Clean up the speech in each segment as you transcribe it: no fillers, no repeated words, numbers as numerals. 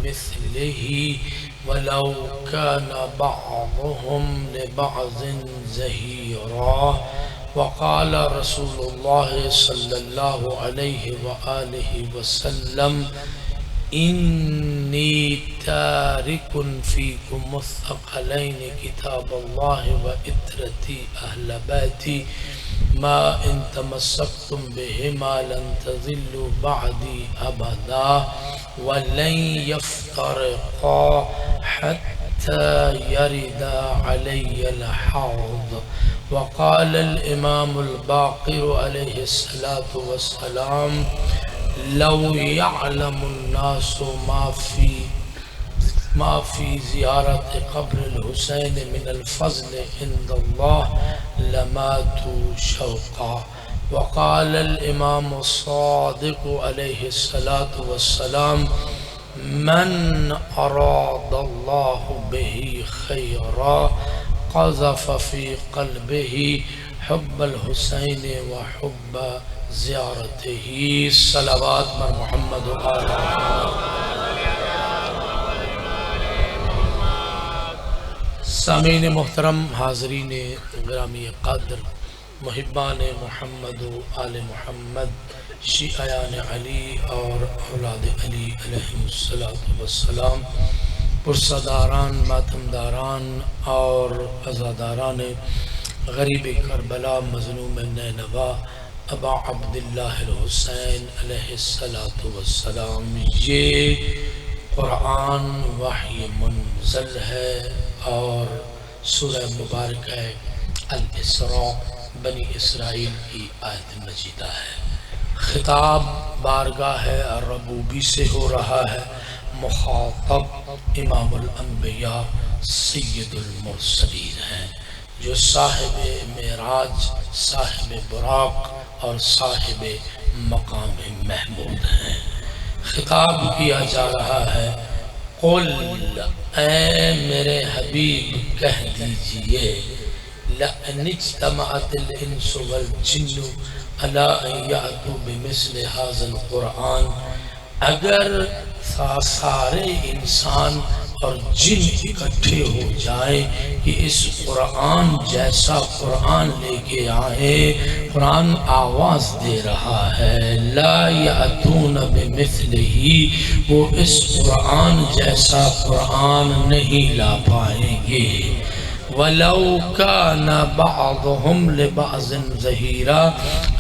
بمثله ولو كان بعضهم لبعض ظهيرا. وقال رسول الله صلى الله عليه وآله وسلم إني تارك فيكم الثقلين كتاب الله وإترتي أهل بيتي ما إن تمسكتم بهما لن تضلوا بعدي أبدا ولن يفترقا حتى يرد علي الحوض. وقال الإمام الباقر عليه الصلاة والسلام لو يعلم الناس ما في زيارة قبر الحسين من الفضل عند الله لماتوا شوقا. وقال الإمام الصادق عليه الصلاة والسلام من أراد الله به خيرا قذف في قلبه حب الحسين وحب زیارته. صلوات بر محمد و آل محمد. سامعین محترم، حاضرین گرامی قدر، محبان محمد و آل محمد، شیعیان علی اور اولاد علی علیہم السلام، پرسداران، ماتمداران اور عزاداران غریب کربلا، مظلوم نینوا ابا عبداللہ الحسین علیہ السلام. یہ قرآن وحی منزل ہے اور سورہ مبارک ہے الاسراء، بنی اسرائیل کی آیت مجیدہ ہے. خطاب بارگاہ ربوبی سے ہو رہا ہے. مخاطب امام الانبیاء سید المرسلین ہیں، جو صاحب معراج، صاحب براق اور صاحب مقام محمود ہیں. خطاب کیا جا رہا ہے قل، اے میرے حبیب کہہ دیجئے، لَأَنِ اجْتَمَعَتِ الْإِنسُ وَالْجِنُّ عَلَىٰ أَن يَأْتُوا بِمِثْلِ هَذَا الْقُرْآنِ، اگر سارے انسان اور جن اکٹھے ہو جائیں کہ اس قرآن جیسا قرآن لے کے آئے. قرآن آواز دے رہا ہے لا یأتون بمثلہ، وہ اس قرآن جیسا قرآن نہیں لا پائیں گے. وَلَوْ كَانَ بَعْضُهُمْ لِبَعْضٍ ظَهِيرًا،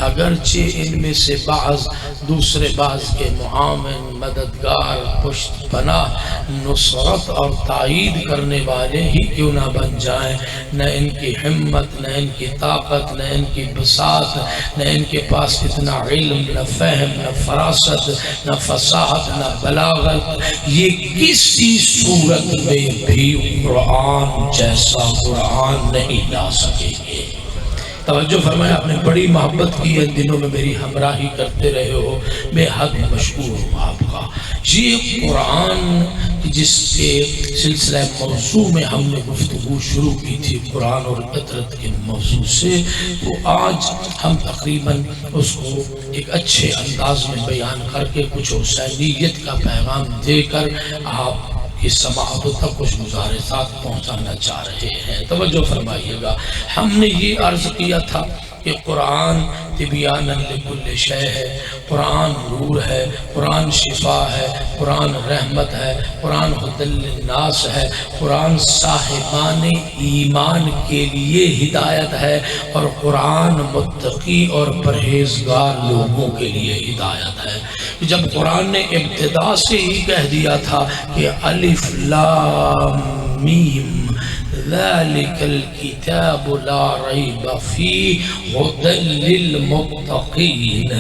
اگرچہ ان میں سے بعض دوسرے بعض کے معاون، مددگار، پشت پناہ، نصرت اور تائید کرنے والے ہی کیوں نہ بن جائیں. نہ ان کی ہمت، نہ ان کی طاقت، نہ ان کی بساط، نہ ان کے پاس اتنا علم، نہ فہم، نہ فراست، نہ فصاحت، نہ بلاغت، یہ کسی صورت میں بھی قرآن جیسا قرآن نہیں لا سکیں گے. توجہ فرمایا، آپ نے بڑی محبت کی، ان دنوں میں میری ہمراہی کرتے رہے ہو، بے حد مشکور ہوں آپ کا. یہ قرآن جس کے سلسلہ موضوع میں ہم نے گفتگو شروع کی تھی قرآن اور فطرت کے موضوع سے، وہ آج ہم تقریباً اس کو ایک اچھے انداز میں بیان کر کے کچھ حسینیت کا پیغام دے کر آپ اس سماعتوں تک کچھ گزارشات پہنچانا چاہ رہے ہیں. توجہ فرمائیے گا، ہم نے یہ عرض کیا تھا کہ قرآن تبیانا لکل شے ہے، قرآن نور ہے، قرآن شفا ہے، قرآن رحمت ہے، قرآن ہدی للناس ہے، قرآن صاحبان ایمان کے لیے ہدایت ہے، اور قرآن متقی اور پرہیزگار لوگوں کے لیے ہدایت ہے. جب قرآن نے ابتدا سے ہی کہہ دیا تھا کہ الف لام میم ذالک الکتاب لا ریب فیہ ھدی للمتقین،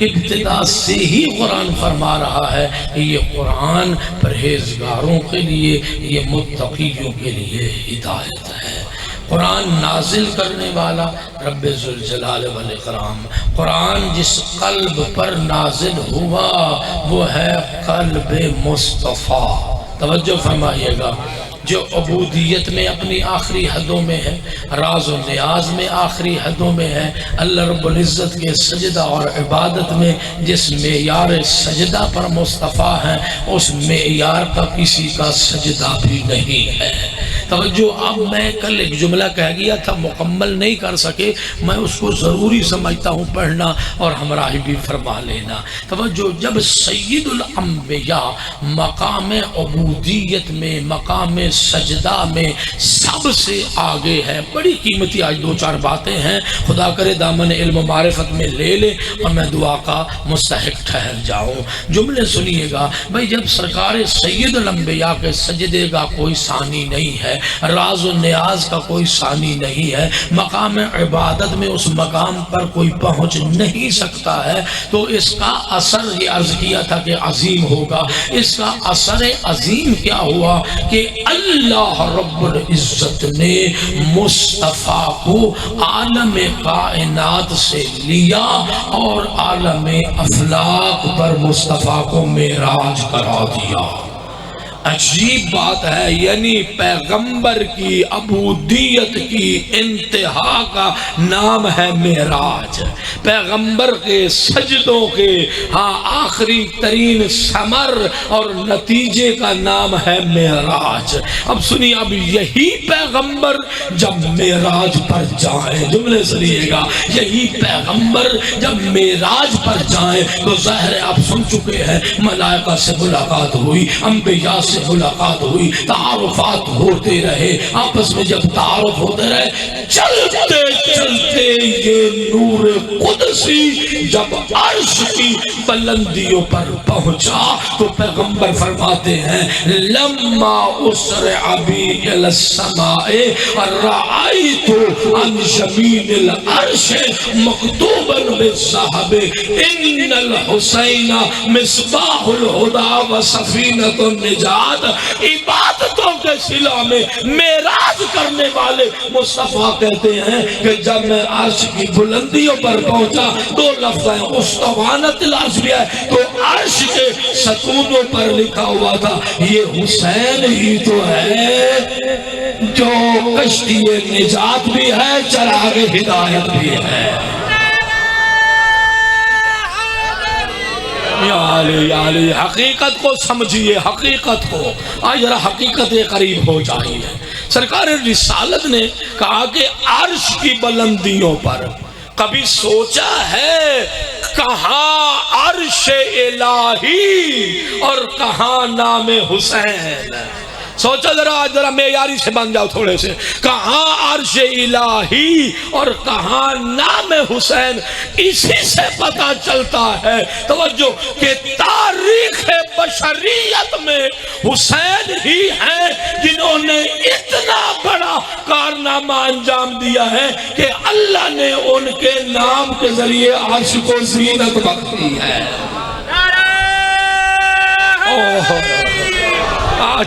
ابتدا سے ہی قرآن فرما رہا ہے کہ یہ قرآن پرہیزگاروں کے لیے، یہ متقیوں کے لیے ہدایت ہے. قرآن نازل کرنے والا رب ذوالجلال والاکرام، قرآن جس قلب پر نازل ہوا وہ ہے قلب مصطفیٰ. توجہ فرمائیے گا، جو عبودیت میں اپنی آخری حدوں میں ہے، راز و نیاز میں آخری حدوں میں ہے، اللہ رب العزت کے سجدہ اور عبادت میں جس معیار سجدہ پر مصطفیٰ ہیں اس معیار کا کسی کا سجدہ بھی نہیں ہے۔ توجہ، اب میں کل ایک جملہ کہہ گیا تھا، مکمل نہیں کر سکے، میں اس کو ضروری سمجھتا ہوں پڑھنا اور ہمراہی بھی فرما لینا۔ توجہ، جب سید الانبیاء مقام عبودیت میں، مقام سجدہ میں سب سے آگے ہے، بڑی قیمتی آج دو چار باتیں ہیں، خدا کرے دامن علم و معرفت میں لے لے اور میں دعا کا مستحق ٹھہر جاؤں۔ جملے سنیے گا بھئی، جب سرکار سید الانبیاء کے سجدے کا کوئی ثانی نہیں ہے، راز و نیاز کا کوئی ثانی نہیں ہے، مقام عبادت میں اس مقام پر کوئی پہنچ نہیں سکتا ہے، تو اس کا اثر یہ عرض کیا تھا کہ عظیم ہوگا۔ اس کا اثر عظیم کیا ہوا کہ اللہ رب العزت نے مصطفیٰ کو عالم کائنات سے لیا اور عالم افلاک پر مصطفیٰ کو معراج کرا دیا۔ عجیب بات ہے، یعنی پیغمبر کی عبودیت کی انتہا کا نام ہے معراج، پیغمبر کے سجدوں کے آخری ترین ثمر اور نتیجے کا نام ہے معراج۔ اب سنیے، اب یہی پیغمبر جب معراج پر جائیں، جملے سنیے گا، یہی پیغمبر جب معراج پر جائیں تو ظاہر ہے آپ سن چکے ہیں، ملائکہ سے ملاقات ہوئی، انبیاء سے ملاقات ہوئی، تعارفات ہوتے رہے، آپس میں جب تعارف ہوتے رہے، چلتے چلتے یہ نور قدسی جب عرش کی بلندیوں پر پہنچا تو پیغمبر فرماتے ہیں لما اسرع بی الی السماء رأیت عن شمین العرش مکتوبا بالذہب ان الحسین مصباح الہدی و سفینۃ النجات۔ عبادتوں کے صلہ میں معراج کرنے والے مصطفیٰ کہتے ہیں کہ جب میں عرش کی بلندیوں پر پہنچا، دو لفظ ہیں، استوانت العرش بھی ہے، تو عرش کے ستونوں پر لکھا ہوا تھا یہ حسین ہی تو ہے جو کشتی نجات بھی ہے، چراغ ہدایت بھی ہے۔ یا علی، حقیقت کو سمجھیے، حقیقت کو، آج ذرا حقیقت قریب ہو جائیے۔ سرکار رسالت نے کہا کہ عرش کی بلندیوں پر کبھی سوچا ہے کہاں عرش الہی اور کہاں نام حسین؟ سوچا ذرا معیاری سے بن جاؤ تھوڑے سے، کہاں عرش الہی اور کہاں نام حسین؟ اسی سے پتا چلتا ہے توجہ کہ تاریخ بشریت میں حسین ہی ہیں جنہوں نے اتنا بڑا کارنامہ انجام دیا ہے کہ اللہ نے ان کے نام کے ذریعے عرش کو زینت بخشی ہے۔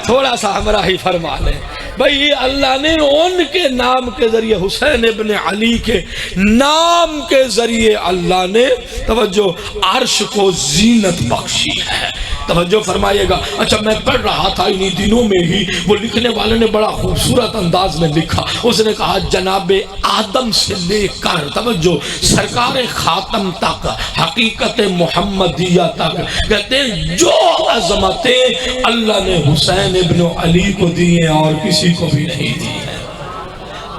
تھوڑا سا ہمراہی فرما لیں بھئی، اللہ نے ان کے نام کے ذریعے، حسین ابن علی کے نام کے ذریعے اللہ نے توجہ عرش کو زینت بخشی ہے۔ توجہ فرمائیے گا۔ اچھا، میں پڑھ رہا تھا انہی دنوں میں ہی، وہ لکھنے والے نے بڑا خوبصورت انداز میں لکھا، اس نے کہا جناب آدم سے لے کر توجہ سرکار خاتم تک، حقیقت محمدیہ تک، کہتے ہیں جو عظمتیں اللہ نے حسین ابن علی کو دی ہیں اور کسی کو بھی نہیں دی ہے۔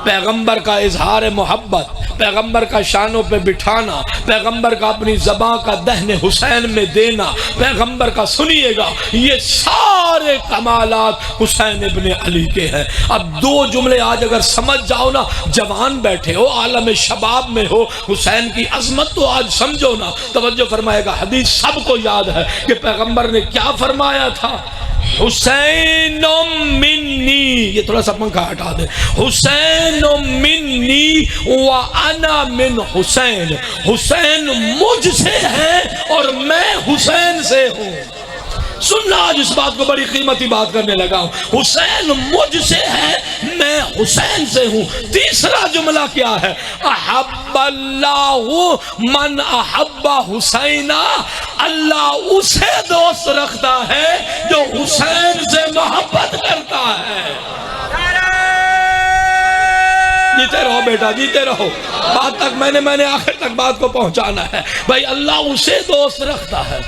پیغمبر کا اظہار محبت، پیغمبر کا شانوں پہ بٹھانا، پیغمبر کا اپنی زباں کا دہن حسین میں دینا، پیغمبر کا سنیے گا، یہ سارے کمالات حسین ابن علی کے ہیں۔ اب دو جملے آج اگر سمجھ جاؤ نا، جوان بیٹھے ہو، عالم شباب میں ہو، حسین کی عظمت تو آج سمجھو نا۔ توجہ فرمائے گا، حدیث سب کو یاد ہے کہ پیغمبر نے کیا فرمایا تھا؟ حسین منی، یہ تھوڑا سا پنکھا ہٹا دیں، حسین منی وانا من حسین، حسین مجھ سے ہے اور میں حسین سے ہوں۔ سننا، آج اس بات کو بڑی قیمتی بات کرنے لگا ہوں، حسین مجھ سے ہے، میں حسین سے ہوں۔ تیسرا جملہ کیا ہے؟ احب اللہ من احب حسینہ، اللہ اسے دوست رکھتا ہے جو حسین سے محبت کرتا ہے۔ بیٹا جیتے رہو، بات تک میں نے آخر تک بات کو پہنچانا ہے بھائی۔ اللہ اسے دوست رکھتا ہے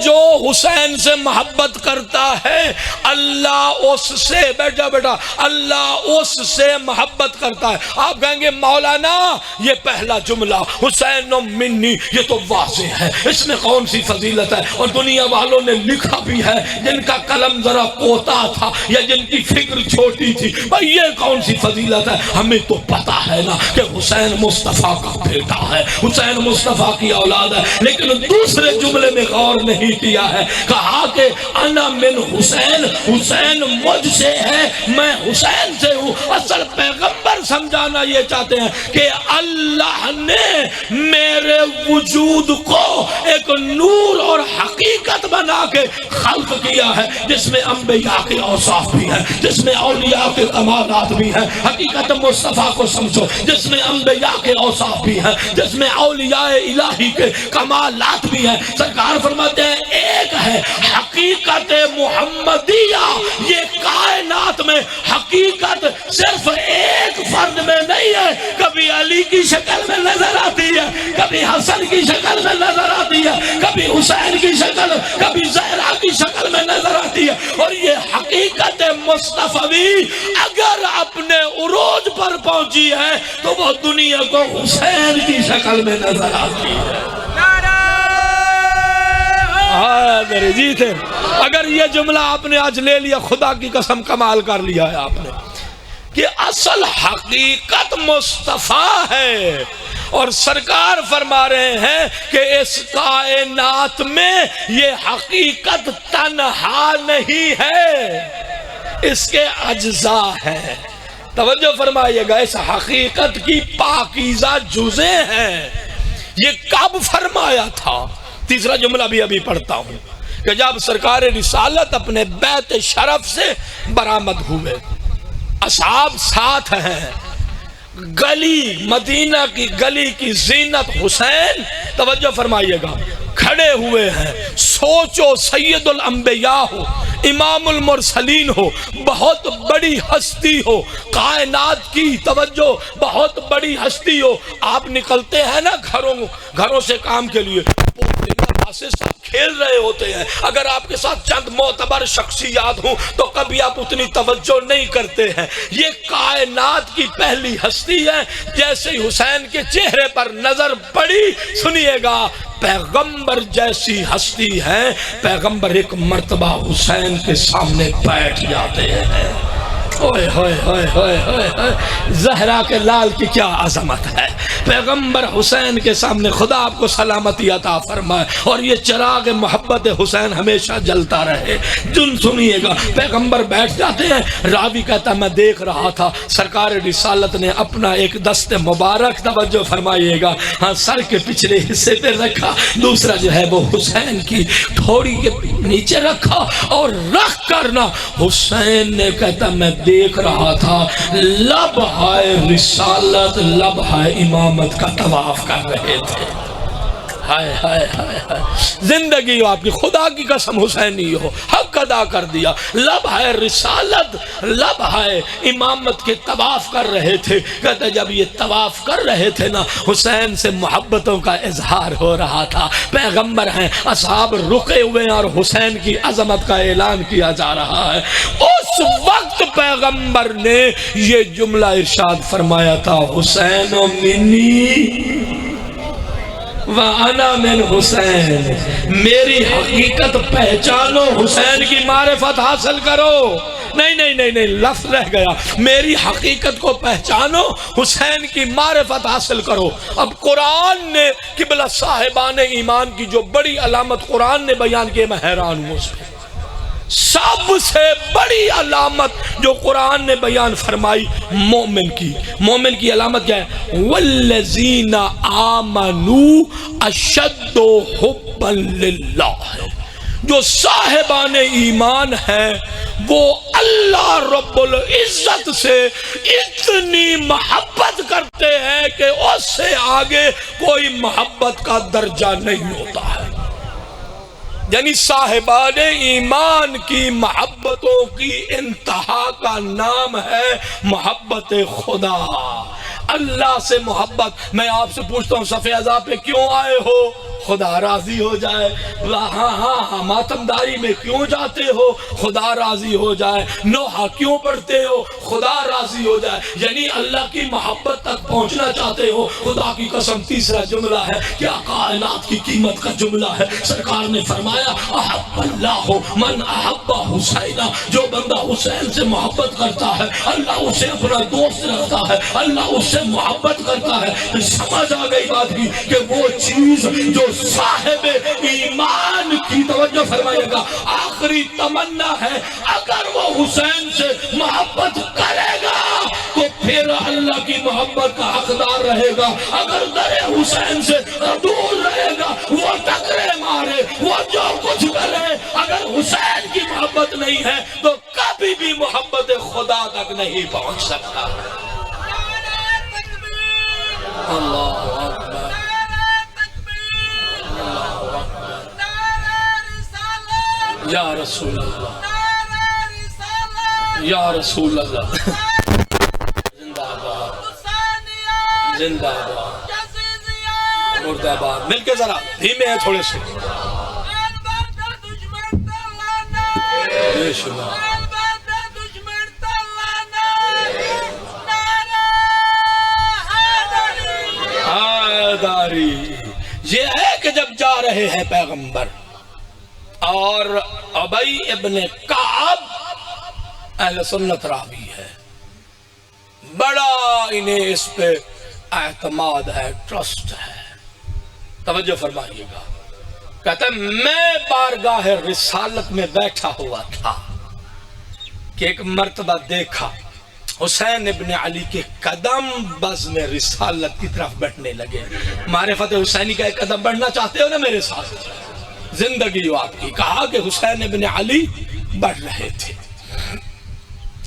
جو حسین سے محبت کرتا ہے، اللہ اس سے، بیٹھ جا بیٹا، اللہ اس سے محبت کرتا ہے۔ آپ کہیں گے مولانا یہ پہلا جملہ حسین منی، یہ تو واضح ہے، اس میں کون سی فضیلت ہے؟ اور دنیا والوں نے لکھا بھی ہے، جن کا قلم ذرا کوتا تھا یا جن کی فکر چھوٹی تھی، بھائی یہ کون سی فضیلت ہے؟ ہمیں تو پتا ہے نا کہ حسین مصطفیٰ کا بیٹا ہے، حسین مصطفیٰ کی اولاد ہے۔ لیکن دوسرے جملے میں غور نہیں کیا ہے، کہا کہ انا من حسین، حسین مجھ سے ہے، میں حسین سے ہوں۔ اصل پیغمبر سمجھانا یہ چاہتے ہیں کہ اللہ نے میرے وجود کو ایک نور اور حقیقت بنا کے خلق کیا ہے، جس میں انبیاء کے اوصاف بھی ہیں، جس میں اولیاء کے کمالات بھی ہیں۔ حقیقت مصطفیٰ کو سمجھو، جس میں انبیاء کے اوصاف بھی ہیں، جس میں اولیاء الہی کے کمالات بھی ہیں۔ سرکار فرماتے ہیں ایک ہے حقیقت محمدیہ، یہ کائنات میں حقیقت صرف ایک فرد میں نہیں ہے، کبھی علی کی شکل میں نظر آتی ہے، کبھی حسن کی شکل میں نظر آتی ہے، کبھی حسین کی شکل، کبھی زہرا کی شکل میں نظر آتی ہے۔ اور یہ حقیقت مصطفی اگر اپنے عروج پر پہنچی ہے تو وہ دنیا کو حسین کی شکل میں نظر آتی ہے۔ جیتے اگر یہ جملہ آپ نے آج لے لیا، خدا کی قسم کمال کر لیا ہے آپ نے، کہ اصل حقیقت مصطفیٰ ہے۔ اور سرکار فرما رہے ہیں کہ اس کائنات میں یہ حقیقت تنہا نہیں ہے، اس کے اجزاء ہیں۔ توجہ فرمائیے گا، اس حقیقت کی پاکیزہ جزیں ہیں۔ یہ کب فرمایا تھا؟ تیسرا جملہ بھی ابھی پڑھتا ہوں کہ جب سرکار رسالت اپنے بیت شرف سے برآمد ہوئے، اصحاب ساتھ ہیں، گلی مدینہ کی گلی کی زینت حسین، توجہ فرمائیے گا، کھڑے ہوئے ہیں۔ سوچو سید الانبیاء ہو، امام المرسلین ہو، بہت بڑی ہستی ہو کائنات کی، توجہ بہت بڑی ہستی ہو، آپ نکلتے ہیں نا گھروں سے کام کے لیے، سے سب کھیل رہے ہوتے ہیں، اگر آپ کے ساتھ چند معتبر شخصیات ہوں تو کبھی آپ اتنی توجہ نہیں کرتے ہیں۔ یہ کائنات کی پہلی ہستی ہے۔ جیسے ہی حسین کے چہرے پر نظر پڑی، سنیے گا، پیغمبر جیسی ہستی ہے، پیغمبر ایک مرتبہ حسین کے سامنے بیٹھ جاتے ہیں۔ اوئے ہوئے ہوئے ہوئے ہوئے، زہرا کے لال کی کیا عظمت ہے۔ پیغمبر حسین کے سامنے، خدا آپ کو سلامتی عطا فرمائے اور یہ چراغ محبت حسین ہمیشہ جلتا رہے۔ جن سنیے گا، پیغمبر بیٹھ جاتے ہیں۔ راوی کہتا میں دیکھ رہا تھا سرکار رسالت نے اپنا ایک دست مبارک، توجہ فرمائیے گا، ہاں سر کے پچھلے حصے پہ رکھا، دوسرا جو ہے وہ حسین کی ٹھوڑی کے نیچے رکھا، اور رکھ کرنا حسین نے کہتا میں دیکھ رہا تھا لبہائے رسالت لبہائے امامت کا طواف کر رہے تھے۔ ہائے ہائے ہائے ہائے، زندگی ہو آپ کی، خدا کی قسم حسینی ہو، حق ادا کر دیا۔ لبہائے رسالت لبہائے امامت کے طواف کر رہے تھے۔ کہتے جب یہ طواف کر رہے تھے نا، حسین سے محبتوں کا اظہار ہو رہا تھا۔ پیغمبر ہیں، اصحاب رکے ہوئے ہیں اور حسین کی عظمت کا اعلان کیا جا رہا ہے۔ اس وقت پیغمبر نے یہ جملہ ارشاد فرمایا تھا، حسین منی وَأَنَا مِنْ حسین، میری حقیقت پہچانو، حسین کی معرفت حاصل کرو۔ نہیں نہیں نہیں نہیں، لفظ رہ گیا، میری حقیقت کو پہچانو، حسین کی معرفت حاصل کرو۔ اب قرآن نے قبلہ صاحبان ایمان کی جو بڑی علامت قرآن نے بیان کی، میں حیران ہوں اس پہ۔ سب سے بڑی علامت جو قرآن نے بیان فرمائی مومن کی علامت کیا ہے؟ وَالَّذِينَ آمَنُوا أَشَدُّ حُبًّا لِلَّهِ، جو صاحبان ایمان ہیں وہ اللہ رب العزت سے اتنی محبت کرتے ہیں کہ اس سے آگے کوئی محبت کا درجہ نہیں ہوتا ہے۔ یعنی صاحبان ایمان کی محبتوں کی انتہا کا نام ہے محبت خدا، اللہ سے محبت۔ میں آپ سے پوچھتا ہوں صف اعضاء پہ کیوں آئے ہو؟ خدا راضی ہو جائے۔ ہاں ماتمداری میں کیوں جاتے ہو؟ خدا راضی ہو جائے۔ نوحہ کیوں پڑھتے ہو؟ خدا راضی ہو جائے۔ یعنی اللہ کی محبت تک پہنچنا چاہتے ہو۔ خدا کی قسم تیسرا جملہ ہے، کیا کائنات کی قیمت کا جملہ ہے۔ سرکار نے فرمایا احب اللہ من احب حسینہ، جو بندہ حسین سے محبت کرتا ہے اللہ اسے اپنا دوست رکھتا ہے، اللہ اس سے محبت کرتا ہے۔ سمجھ آ گئی بات کی کہ وہ چیز جو صاحب ایمان کی، توجہ فرمائیے گا، آخری تمنا ہے، اگر وہ حسین سے محبت کرے گا تو پھر اللہ کی محبت کا حقدار رہے گا، اگر در حسین سے دور رہے گا وہ ٹکرے مارے، وہ جو کچھ کرے، اگر حسین کی محبت نہیں ہے تو کبھی بھی محبت خدا تک نہیں پہنچ سکتا۔ اللہ اکبر، یا رسول اللہ، یا رسول اللہ، زندہ باد، زندہ باد، مردہ آباد۔ مل کے ذرا دھیمے ہیں تھوڑے سے، بے شمار حیداری۔ یہ ہے کہ جب جا رہے ہیں پیغمبر اور ابی ابن کعب اہل سنت راوی ہے، بڑا انہیں اس پہ اعتماد ہے، ٹرسٹ ہے۔ توجہ فرمائیے گا، کہتا ہے میں بارگاہ رسالت میں بیٹھا ہوا تھا کہ ایک مرتبہ دیکھا حسین ابن علی کے قدم بزم رسالت کی طرف بڑھنے لگے۔ معرفت حسینی کا ایک قدم بڑھنا چاہتے ہو نا میرے ساتھ؟ زندگی ہو آپ کی، کہا کہ حسین ابن علی بڑھ رہے تھے۔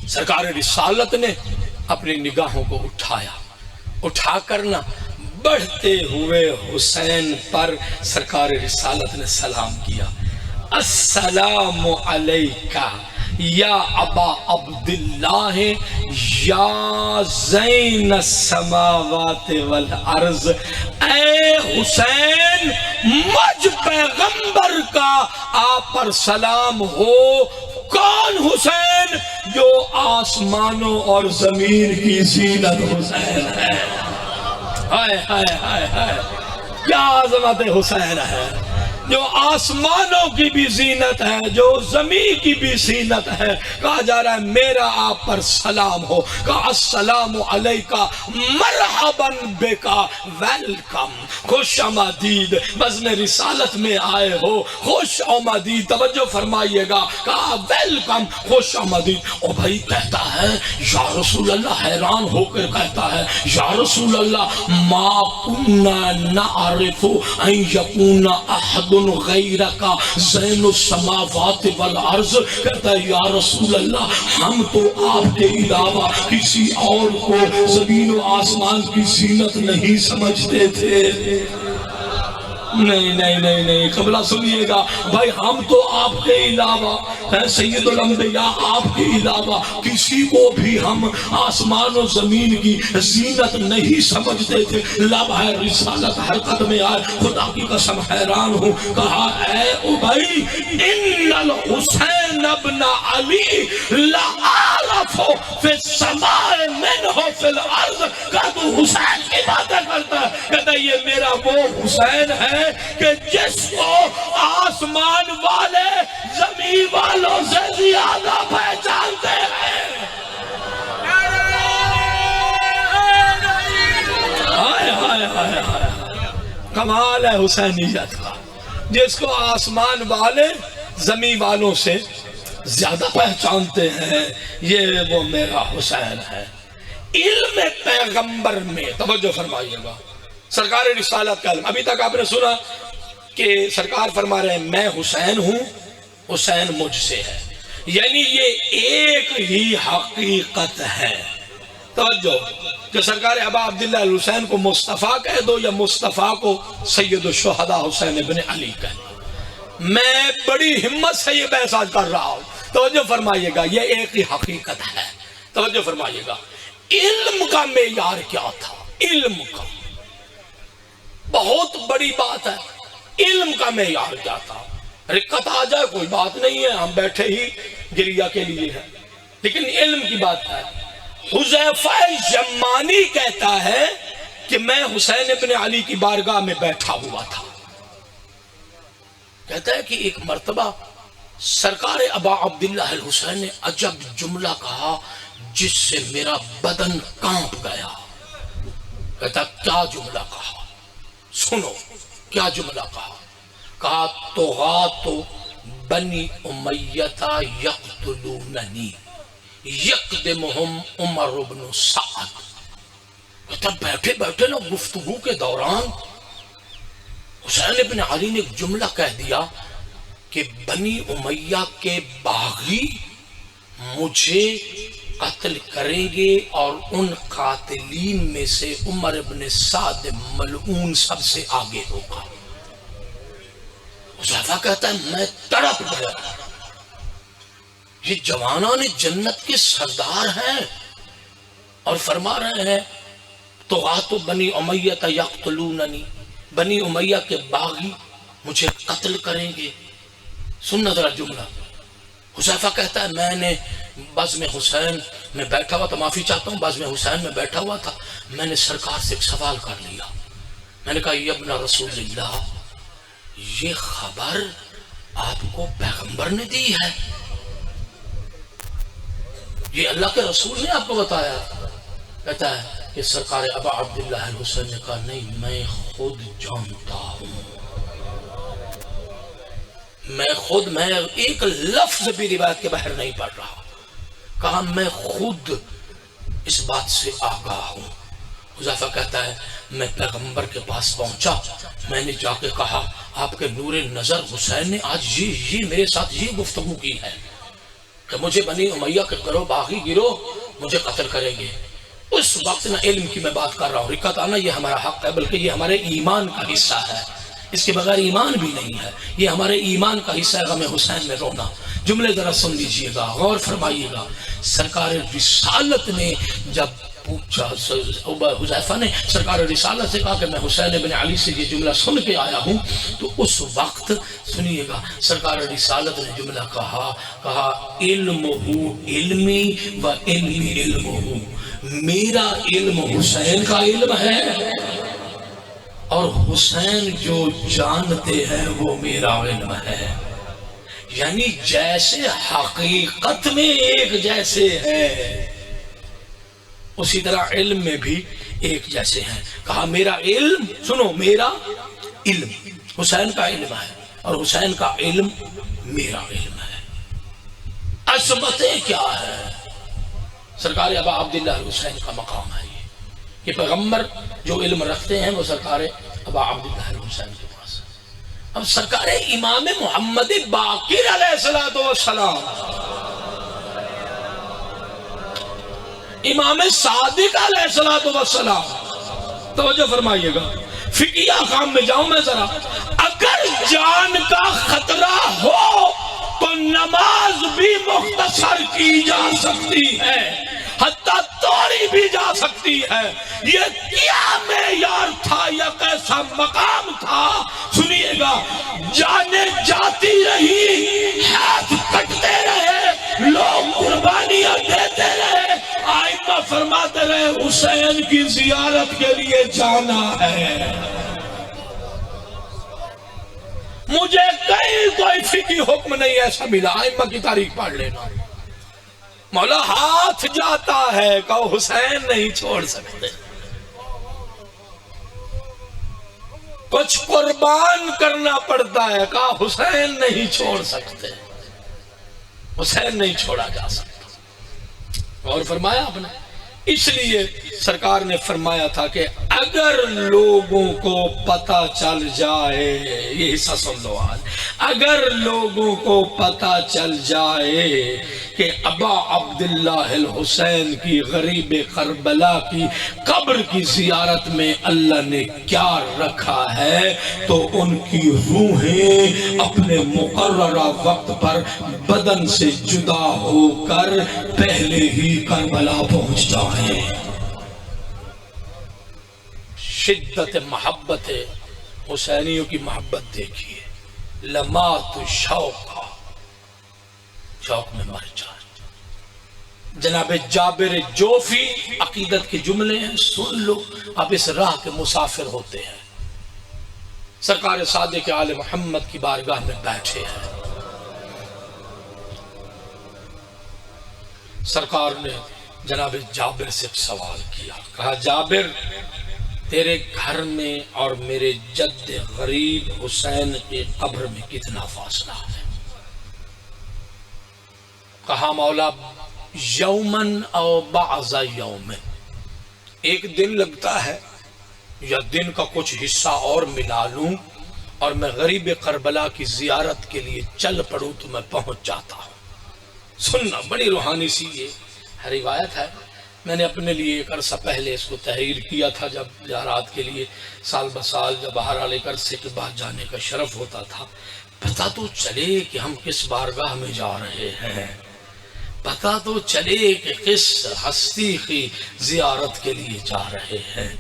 سرکار رسالت نے اپنی نگاہوں کو اٹھایا، اٹھا کرنا بڑھتے ہوئے حسین پر سرکار رسالت نے سلام کیا، السلام علیکہ یا ابا عبداللہ یا زین السماوات والارض۔ اے حسین، مجھ پیغمبر کا آپ پر سلام ہو۔ کون حسین؟ جو آسمانوں اور زمین کی زینت حسین ہے۔ ہائے ہائے ہائے ہائے، کیا عظمت حسین ہے، جو آسمانوں کی بھی زینت ہے، جو زمین کی بھی زینت ہے۔ کہا جا رہا ہے میرا آپ پر سلام ہو، کہا السلام علیکہ مرحبا بکا، ویلکم، خوش آمدید، بزم رسالت میں آئے ہو، خوش آمدید۔ توجہ فرمائیے گا، کہا ویلکم، خوش آمدید۔ اور بھائی کہتا ہے یا رسول اللہ، حیران ہو کر کہتا ہے یا رسول اللہ ما کننا نعرف ان یکون احد غیرکا زین السماوات والارض۔ کہتا ہے یا رسول اللہ، ہم تو آپ کے علاوہ کسی اور کو زمین و آسمان کی زینت نہیں سمجھتے تھے۔ نہیں نہیں نہیں نہیں، قبلہ سنیے گا بھائی، ہم تو آپ کے علاوہ سید الانبیاء آپ کے علاوہ کسی کو بھی ہم آسمان و زمین کی زینت نہیں سمجھتے تھے۔ لمحہ رسالت حرکت میں آئے، خدا کی قسم حیران ہوں۔ کہا اے ابی، ان الحسین ابن علی لعارف فی السماء منہ فی الارض۔ کہا تو حسین کی باتیں کرتا ہے، کہتا ہے یہ میرا وہ حسین ہے کہ جس کو آسمان والے زمین والوں سے زیادہ پہچانتے ہیں۔ ہائے ہائے ہائے ہائے، کمال ہے حسینیت کا، جس کو آسمان والے زمین والوں سے زیادہ پہچانتے ہیں، یہ وہ میرا حسین ہے۔ علم پیغمبر میں توجہ فرمائیے گا، سرکار رسالت کا علم۔ ابھی تک آپ نے سنا کہ سرکار فرما رہے ہیں میں حسین ہوں، حسین مجھ سے ہے، یعنی یہ ایک ہی حقیقت ہے۔ توجہ کہ سرکار ابا عبداللہ الحسین کو مصطفیٰ کہہ دو یا مصطفیٰ کو سید الشہداء حسین ابن علی کہہ دو، میں بڑی ہمت سے یہ بحث آج کر رہا ہوں. توجہ فرمائیے گا، یہ ایک ہی حقیقت ہے. توجہ فرمائیے گا، علم کا معیار کیا تھا؟ علم کا بہت بڑی بات ہے. علم کا معیار کیا تھا؟ رکت آ جائے کوئی بات نہیں ہے، ہم بیٹھے ہی گریہ کے لیے ہیں، لیکن علم کی بات ہے. حذیفہ یمانی کہتا ہے کہ میں حسین ابن علی کی بارگاہ میں بیٹھا ہوا تھا. کہتا ہے کہ ایک مرتبہ سرکار ابا عبداللہ الحسین نے عجب جملہ کہا جس سے میرا بدن کانپ گیا. کہتا کیا جملہ کہا؟ سنو کیا جملہ کہا. کہا طغات بنی امیہ یقتلوننی یقدمہم عمر بن سعد. کہتا بیٹھے بیٹھے نا گفتگو کے دوران حسین ابن علی نے ایک جملہ کہہ دیا کہ بنی امیہ کے باغی مجھے قتل کریں گے اور ان قاتلین میں سے عمر ابن سعد ملعون سب سے آگے ہوگا. حذیفہ کہتا ہے میں تڑپ گیا. یہ جوانان جنت کے سردار ہیں اور فرما رہے ہیں طغات بنی امیہ یقتلوننی، بنی امیہ کے باغی مجھے قتل کریں گے. سننا ذرا جملہ. حذیفہ کہتا ہے میں نے بزم حسین میں بیٹھا ہوا تھا، معافی چاہتا ہوں، بزم حسین میں بیٹھا ہوا تھا. میں نے سرکار سے ایک سوال کر لیا. میں نے کہا یا ابن رسول اللہ، یہ خبر آپ کو پیغمبر نے دی ہے؟ یہ اللہ کے رسول نے آپ کو بتایا؟ کہتا ہے کہ سرکار ابا عبداللہ الحسین نے کہا نہیں، میں خود جانتا ہوں. میں ایک لفظ بھی روایت کے باہر نہیں پڑھ رہا. کہا میں خود اس بات سے آگاہ ہوں. حذیفہ کہتا ہے میں پیغمبر کے پاس پہنچا. میں نے جا کے کہا آپ کے نور نظر حسین نے آج یہ میرے ساتھ یہ گفتگو کی ہے کہ مجھے بنی امیہ کے گروہ باغی گروہ مجھے قتل کریں گے. اس وقت نہ علم کی میں بات کر رہا ہوں، رکعت آنا یہ ہمارا حق ہے، بلکہ یہ ہمارے ایمان کا حصہ ہے. اس کے بغیر ایمان بھی نہیں ہے. یہ ہمارے ایمان کا حصہ ہے غم حسین میں رونا. جملے ذرا سن لیجئے گا، غور فرمائیے گا. سرکار رسالت نے جب پوچھا، حذیفہ نے سرکار رسالت سے کہا کہ میں حسین بن علی سے یہ جملہ سن کے آیا ہوں، تو اس وقت سنیے گا سرکار رسالت نے جملہ کہا علمہ علمی و علمی علمہ، میرا علم حسین کا علم ہے اور حسین جو جانتے ہیں وہ میرا علم ہے. یعنی جیسے حقیقت میں ایک جیسے ہیں اسی طرح علم میں بھی ایک جیسے ہیں. کہا میرا علم، سنو میرا علم حسین کا علم ہے اور حسین کا علم میرا علم ہے. عظمتیں کیا ہے؟ سرکار ابا عبداللہ الحسین کا مقام ہے. یہ پیغمبر جو علم رکھتے ہیں وہ سرکار ابا عبداللہ الحسین کے پاس. اب سرکار امام محمد باقر علیہ السلام، امام صادق علیہ السلام، توجہ فرمائیے گا. فقہی احکام میں جاؤں میں ذرا. اگر جان کا خطرہ ہو تو نماز بھی مختصر کی جا سکتی ہے، حتیٰ توڑی بھی جا سکتی ہے. یہ کیا معیار تھا، یہ کیسا مقام تھا؟ سنیے گا. جانیں جاتی رہی، ہاتھ کٹتے رہے، لوگ قربانیاں دیتے رہے، آئمہ فرماتے رہے حسین کی زیارت کے لیے جانا ہے. مجھے کہیں کوئی فقہی حکم نہیں ایسا ملا. آئمہ کی تاریخ پڑھ لینا. مولا ہاتھ جاتا ہے کہ حسین نہیں چھوڑ سکتے، کچھ قربان کرنا پڑتا ہے کہ حسین نہیں چھوڑ سکتے. حسین نہیں چھوڑا جا سکتا. اور فرمایا آپ نے اس لیے سرکار نے فرمایا تھا کہ اگر لوگوں کو پتہ چل جائے، یہ حصہ سن لو آج، اگر لوگوں کو پتہ چل جائے کہ ابا عبداللہ الحسین کی غریب کربلا کی قبر کی زیارت میں اللہ نے کیا رکھا ہے، تو ان کی روحیں اپنے مقررہ وقت پر بدن سے جدا ہو کر پہلے ہی کربلا پہنچ جائیں۔ شدت محبت حسینیوں کی محبت دیکھیے، لمات شوق، شوق میں مر جائے۔ جناب جابر جوفی عقیدت کے جملے ہیں، سن لو، آپ اس راہ کے مسافر ہوتے ہیں، سرکار صادق آل محمد کی بارگاہ میں بیٹھے ہیں، سرکار نے جناب جابر سے سوال کیا، کہا جابر تیرے گھر میں اور میرے جد غریب حسین کے قبر میں کتنا فاصلہ ہے؟ کہا مولا یومن او بعض یومن، ایک دن لگتا ہے یا دن کا کچھ حصہ اور ملا لوں اور میں غریب کربلا کی زیارت کے لیے چل پڑوں تو میں پہنچ جاتا ہوں۔ سننا، بڑی روحانی سی یہ روایت ہے، میں نے اپنے لیے ایک عرصہ پہلے اس کو تحریر کیا تھا، جب زیارات کے لیے سال بسال جب باہر ایک عرصے کے بعد جانے کا شرف ہوتا تھا، پتہ تو چلے کہ ہم کس بارگاہ میں جا رہے ہیں، پتہ تو چلے کہ کس ہستی کی زیارت کے لیے جا رہے ہیں۔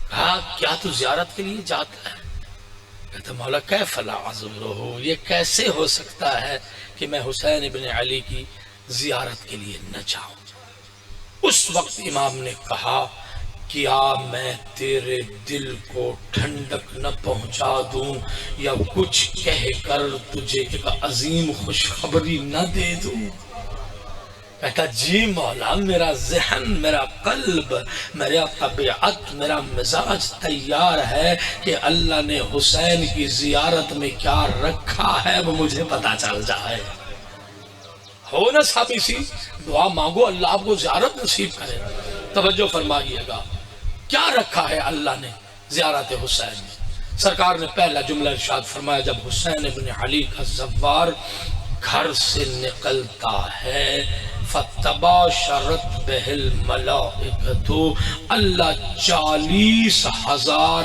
کہا کیا تو زیارت کے لیے جاتا ہے؟ کہتا مولا کیف لا ازورہ، یہ کیسے ہو سکتا ہے کہ میں حسین ابن علی کی زیارت کے لیے نہ جاؤں۔ اس وقت امام نے کہا کیا میں تیرے دل کو ٹھنڈک نہ پہنچا دوں یا کچھ کہہ کر تجھے ایک عظیم خوشخبری نہ دے دوں؟ کہتا جی مولا، میرا ذہن، میرا قلب، میرا طبیعت، میرا مزاج تیار ہے کہ اللہ نے حسین کی زیارت میں کیا رکھا ہے وہ مجھے پتا چل جائے۔ ہو نا صحابی سی، دعا مانگو اللہ آپ کو زیارت نصیب کرے۔ توجہ فرمائیے گا، کیا رکھا ہے اللہ نے زیارت حسین میں؟ سرکار نے پہلا جملہ ارشاد فرمایا، جب حسین ابن علی کا زوار گھر سے نکلتا ہے فَتَبَاشَرَتْ بِهِ الْمَلَائِكَةُ، اللہ 40,000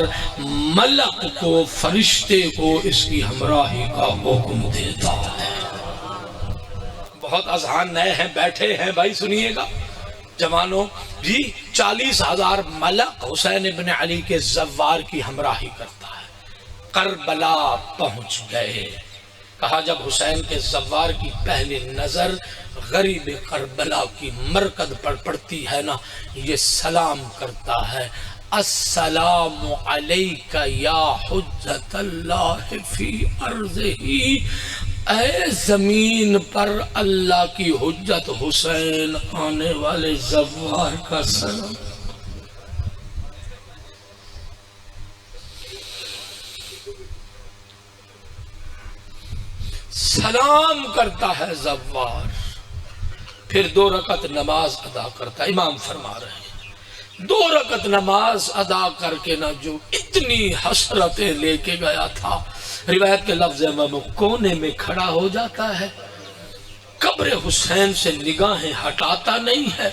ملک کو، فرشتے کو اس کی ہمراہی کا حکم دیتا ہے۔ بہت اذہان نئے ہیں، بیٹھے ہیں بھائی، سنیے گا جوانوں جی، 40,000 ملک حسین ابن علی کے زوار کی ہمراہی کرتا ہے۔ کربلا پہنچ گئے، کہا جب حسین کے زوار کی پہلی نظر غریب کربلا کی مرکز پر پڑتی ہے نا، یہ سلام کرتا ہے، السلام علیک یا حجت اللہ فی ارضہ، اے زمین پر اللہ کی حجت حسین آنے والے زوار کا سلام۔ سلام کرتا ہے زوار، پھر 2 رکعت نماز ادا کرتا ہے۔ امام فرما رہے ہیں 2 رکعت نماز ادا کر کے نہ جو اتنی حسرتیں لے کے گیا تھا، روایت کے لفظ میں وہ کونے میں کھڑا ہو جاتا ہے، قبر حسین سے نگاہیں ہٹاتا نہیں ہے۔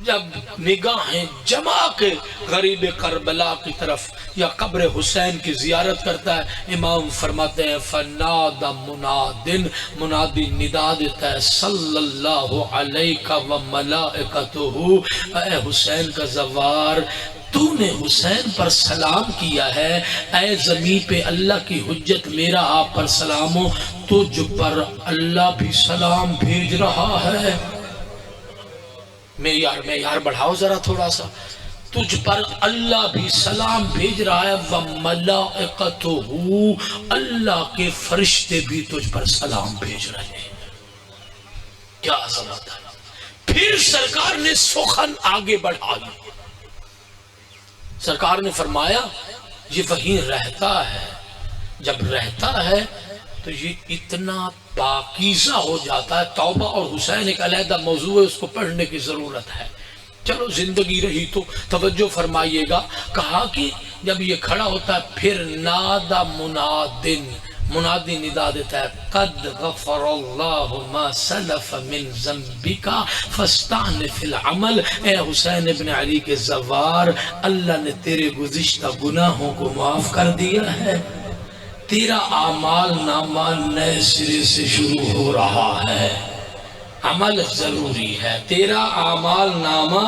جب نگاہیں جما کے غریب کربلا کی طرف یا قبر حسین کی زیارت کرتا ہے، امام فرماتے ہیں فناد منادن، منادی ندا دیتا ہے صلی اللہ علیہ وملائکتہ، اے حسین کا زوار، تو نے حسین پر سلام کیا ہے، اے زمین پہ اللہ کی حجت میرا آپ پر سلام ہو، تجھ پر اللہ بھی سلام بھیج رہا ہے۔ معیار بڑھاؤ ذرا تھوڑا سا، تجھ پر اللہ بھی سلام بھیج رہا ہے، وَمَلَائِكَتُهُ، اللہ کے فرشتے بھی تجھ پر سلام بھیج رہے ہیں۔ کیا عظمت ہے۔ پھر سرکار نے سخن آگے بڑھائی، سرکار نے فرمایا یہ وہیں رہتا ہے، جب رہتا ہے تو یہ اتنا پاکیزہ ہو جاتا ہے، توبہ اور حسین ایک علیحدہ موضوع ہے، اس کو پڑھنے کی ضرورت ہے، چلو زندگی رہی تو توجہ فرمائیے گا، کہا کہ جب یہ کھڑا ہوتا ہے پھر نادا منادن، منادی ندا دیتا ہے، قد غفر اللہ ما سلف من ذنبک فاستعنف العمل، اے حسین ابن علی کے زوار، اللہ نے تیرے گزشتہ گناہوں کو معاف کر دیا ہے، تیرا اعمال نامہ نئے سرے سے شروع ہو رہا ہے، عمل ضروری ہے، تیرا اعمال نامہ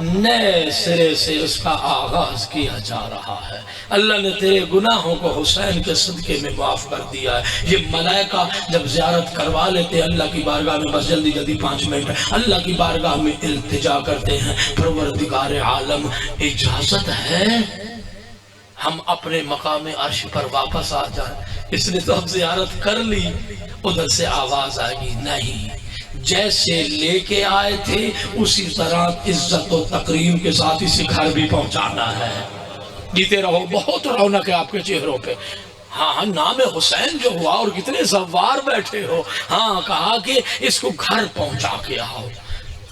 نئے سرے سے اس کا آغاز کیا جا رہا ہے، اللہ نے تیرے گناہوں کو حسین کے صدقے میں معاف کر دیا ہے۔ یہ ملائکہ جب زیارت کروا لیتے اللہ کی بارگاہ میں، بس جلدی جلدی 5 منٹ اللہ کی بارگاہ میں التجا کرتے ہیں، پروردگار عالم اجازت ہے ہم اپنے مقام عرش پر واپس آ جائیں؟ اس نے تو اب زیارت کر لی، ادھر سے آواز آئے گی نہیں، جیسے لے کے آئے تھے اسی طرح عزت و تکریم کے ساتھ اسے گھر بھی پہنچانا ہے۔ جیتے رہو، بہت رونق ہے آپ کے چہروں پہ۔ ہاں نام حسین جو ہوا اور کتنے زوار بیٹھے ہو، ہاں کہا کہ اس کو گھر پہنچا کے آؤ۔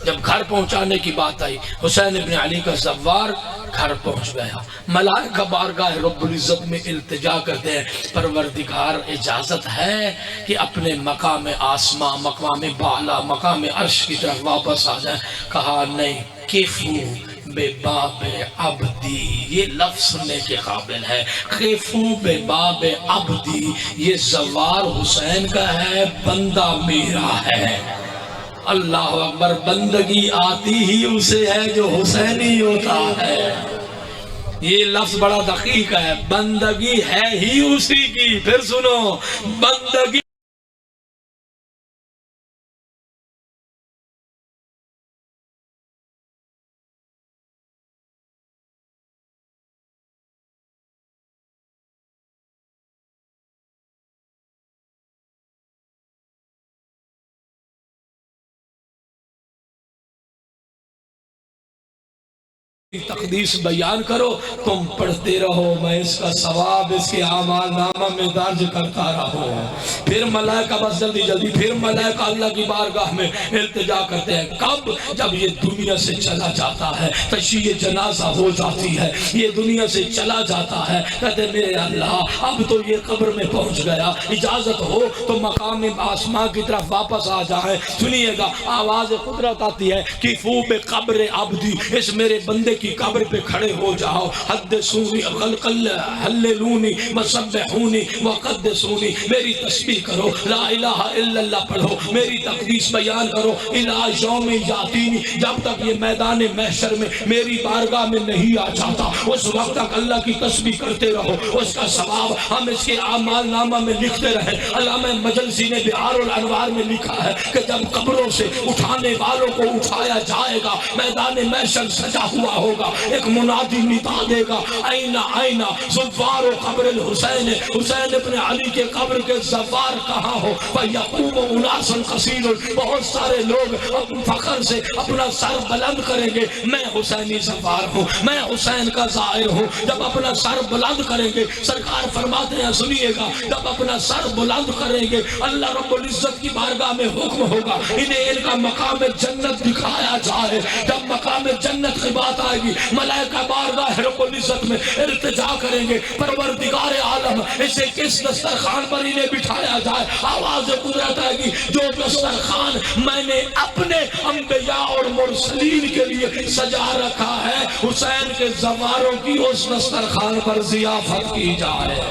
جب گھر پہنچانے کی بات آئی، حسین ابن علی کا زوار گھر پہنچ گیا، ملائکہ بارگاہ رب العزت میں التجا کرتے ہیں، پروردگار اجازت ہے کہ اپنے مقام آسماں، مقام بالا، مقام عرش کی طرف واپس آ جائیں؟ کہا نہیں، کیفو بے باب عبدی، یہ لفظ سننے کے قابل ہے، کیفو بے باب عبدی، یہ زوار حسین کا ہے، بندہ میرا ہے۔ اللہ اکبر، بندگی آتی ہی اسے ہے جو حسینی ہوتا ہے۔ یہ لفظ بڑا دقیق ہے، بندگی ہے ہی اسی کی۔ پھر سنو، بندگی تقدیس بیان کرو، تم پڑھتے رہو، میں اس کا ثواب اس کے اعمال نامہ میں درج کرتا رہو۔ پھر ملائکہ، بس جلدی جلدی، پھر ملائکہ اللہ کی بارگاہ میں التجا کرتے ہیں، کب؟ جب یہ دنیا سے چلا جاتا ہے، تشیع جنازہ ہو جاتی ہے، یہ دنیا سے چلا جاتا ہے، کہتے میرے اللہ اب تو یہ قبر میں پہنچ گیا، اجازت ہو تو مقام آسمان کی طرف واپس آ جائیں۔ سنیے گا، آواز قدرت آتی ہے، کفو بقبر عبدی، اس میرے بندے کی قبر پہ کھڑے ہو جاؤ، حدثونی حللونی وسبحونی وقدسونی، میری تسبیح کرو، لا الہ الا اللہ پڑھو، میری تقدیس بیان کرو، الہ یوم یاتینی، جب تک یہ میدان محشر میں میری بارگاہ میں نہیں آ جاتا اس وقت تک اللہ کی تسبیح کرتے رہو، اس کا ثواب ہم اس کے اعمال نامہ میں لکھتے رہیں۔ علامہ مجلسی نے بحار الانوار میں لکھا ہے کہ جب قبروں سے اٹھانے والوں کو اٹھایا جائے گا، میدان محشر سجا ہوا ہوگا، ایک منادی ندا دے گا، اینا اینا زوار قبر الحسین، حسین ابن علی کے قبر کے زوار کہاں ہو؟ فیقوم اناس قصیر، بہت سارے لوگ فخر سے اپنا سر بلند کریں گے، میں حسینی زوار ہوں، میں حسین کا زائر ہوں۔ جب اپنا سر بلند کریں گے، سرکار فرماتے ہیں سنیے گا، جب اپنا سر بلند کریں گے اللہ رب العزت کی بارگاہ میں حکم ہوگا انہیں ان کا مقام جنت دکھایا جائے۔ جب مقام جنت کی بات آئے گی، ملائکہ بارگاہ رب العزت میں التجا کریں گے، پروردگار عالم اسے کس دسترخوان پر انہیں بٹھایا جائے؟ آواز قدرت آئے گی، جو دسترخوان میں نے اپنے انبیاء اور مرسلین کے لیے سجا رکھا ہے، حسین کے زواروں کی اس دسترخوان پر ضیافت کی جائے۔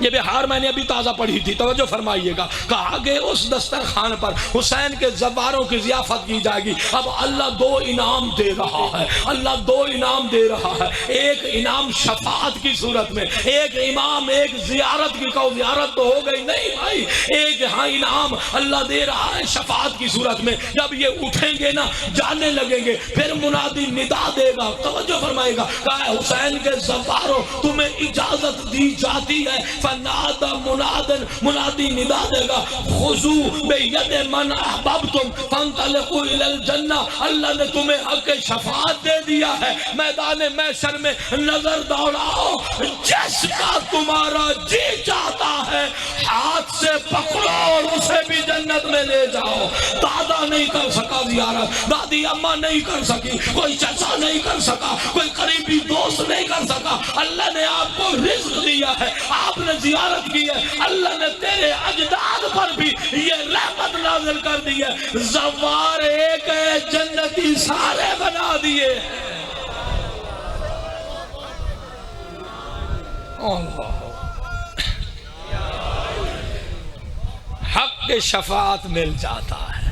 یہ بہار میں نے ابھی تازہ پڑھی تھی، توجہ فرمائیے گا، کہا کہ اس دسترخوان پر حسین کے زواروں کی ضیافت کی جائے گی۔ اب اللہ 2 انعام دے رہا ہے، اللہ 2 انعام دے رہا ہے، ایک انعام شفاعت کی صورت میں، ایک امام ایک زیارت کی، کہو زیارت تو ہو گئی نہیں بھائی، ایک ہاں انعام اللہ دے رہا ہے شفاعت کی صورت میں۔ جب یہ اٹھیں گے نا، جانے لگیں گے، پھر منادی ندا دے گا، توجہ فرمائے گا، کہا حسین کے زواروں تمہیں اجازت دی جاتی ہے، فنادى منادن، منادی ندا دے گا، خذو بید من احببتم فانطلقوا الى الجنہ، اللہ نے تمہیں حق شفاعت دے دیا ہے، میدان محشر میں نظر دوڑاؤ، جس کا تمہارا جی چاہتا ہے ہاتھ سے پکڑو اور اسے بھی جنت میں لے جاؤ۔ دادا نہیں کر سکا زیارت، دادی اماں نہیں کر سکی، کوئی چچا نہیں کر سکا، کوئی قریبی دوست نہیں کر سکا۔ اللہ نے آپ کو رزق دیا ہے، آپ نے زیارت کی ہے، اللہ نے تیرے اجداد پر بھی یہ رحمت نازل کر دی ہے۔ زوار ایک ہے، جنتی سارے بنا دیے۔ اللہ حق شفاعت مل جاتا ہے،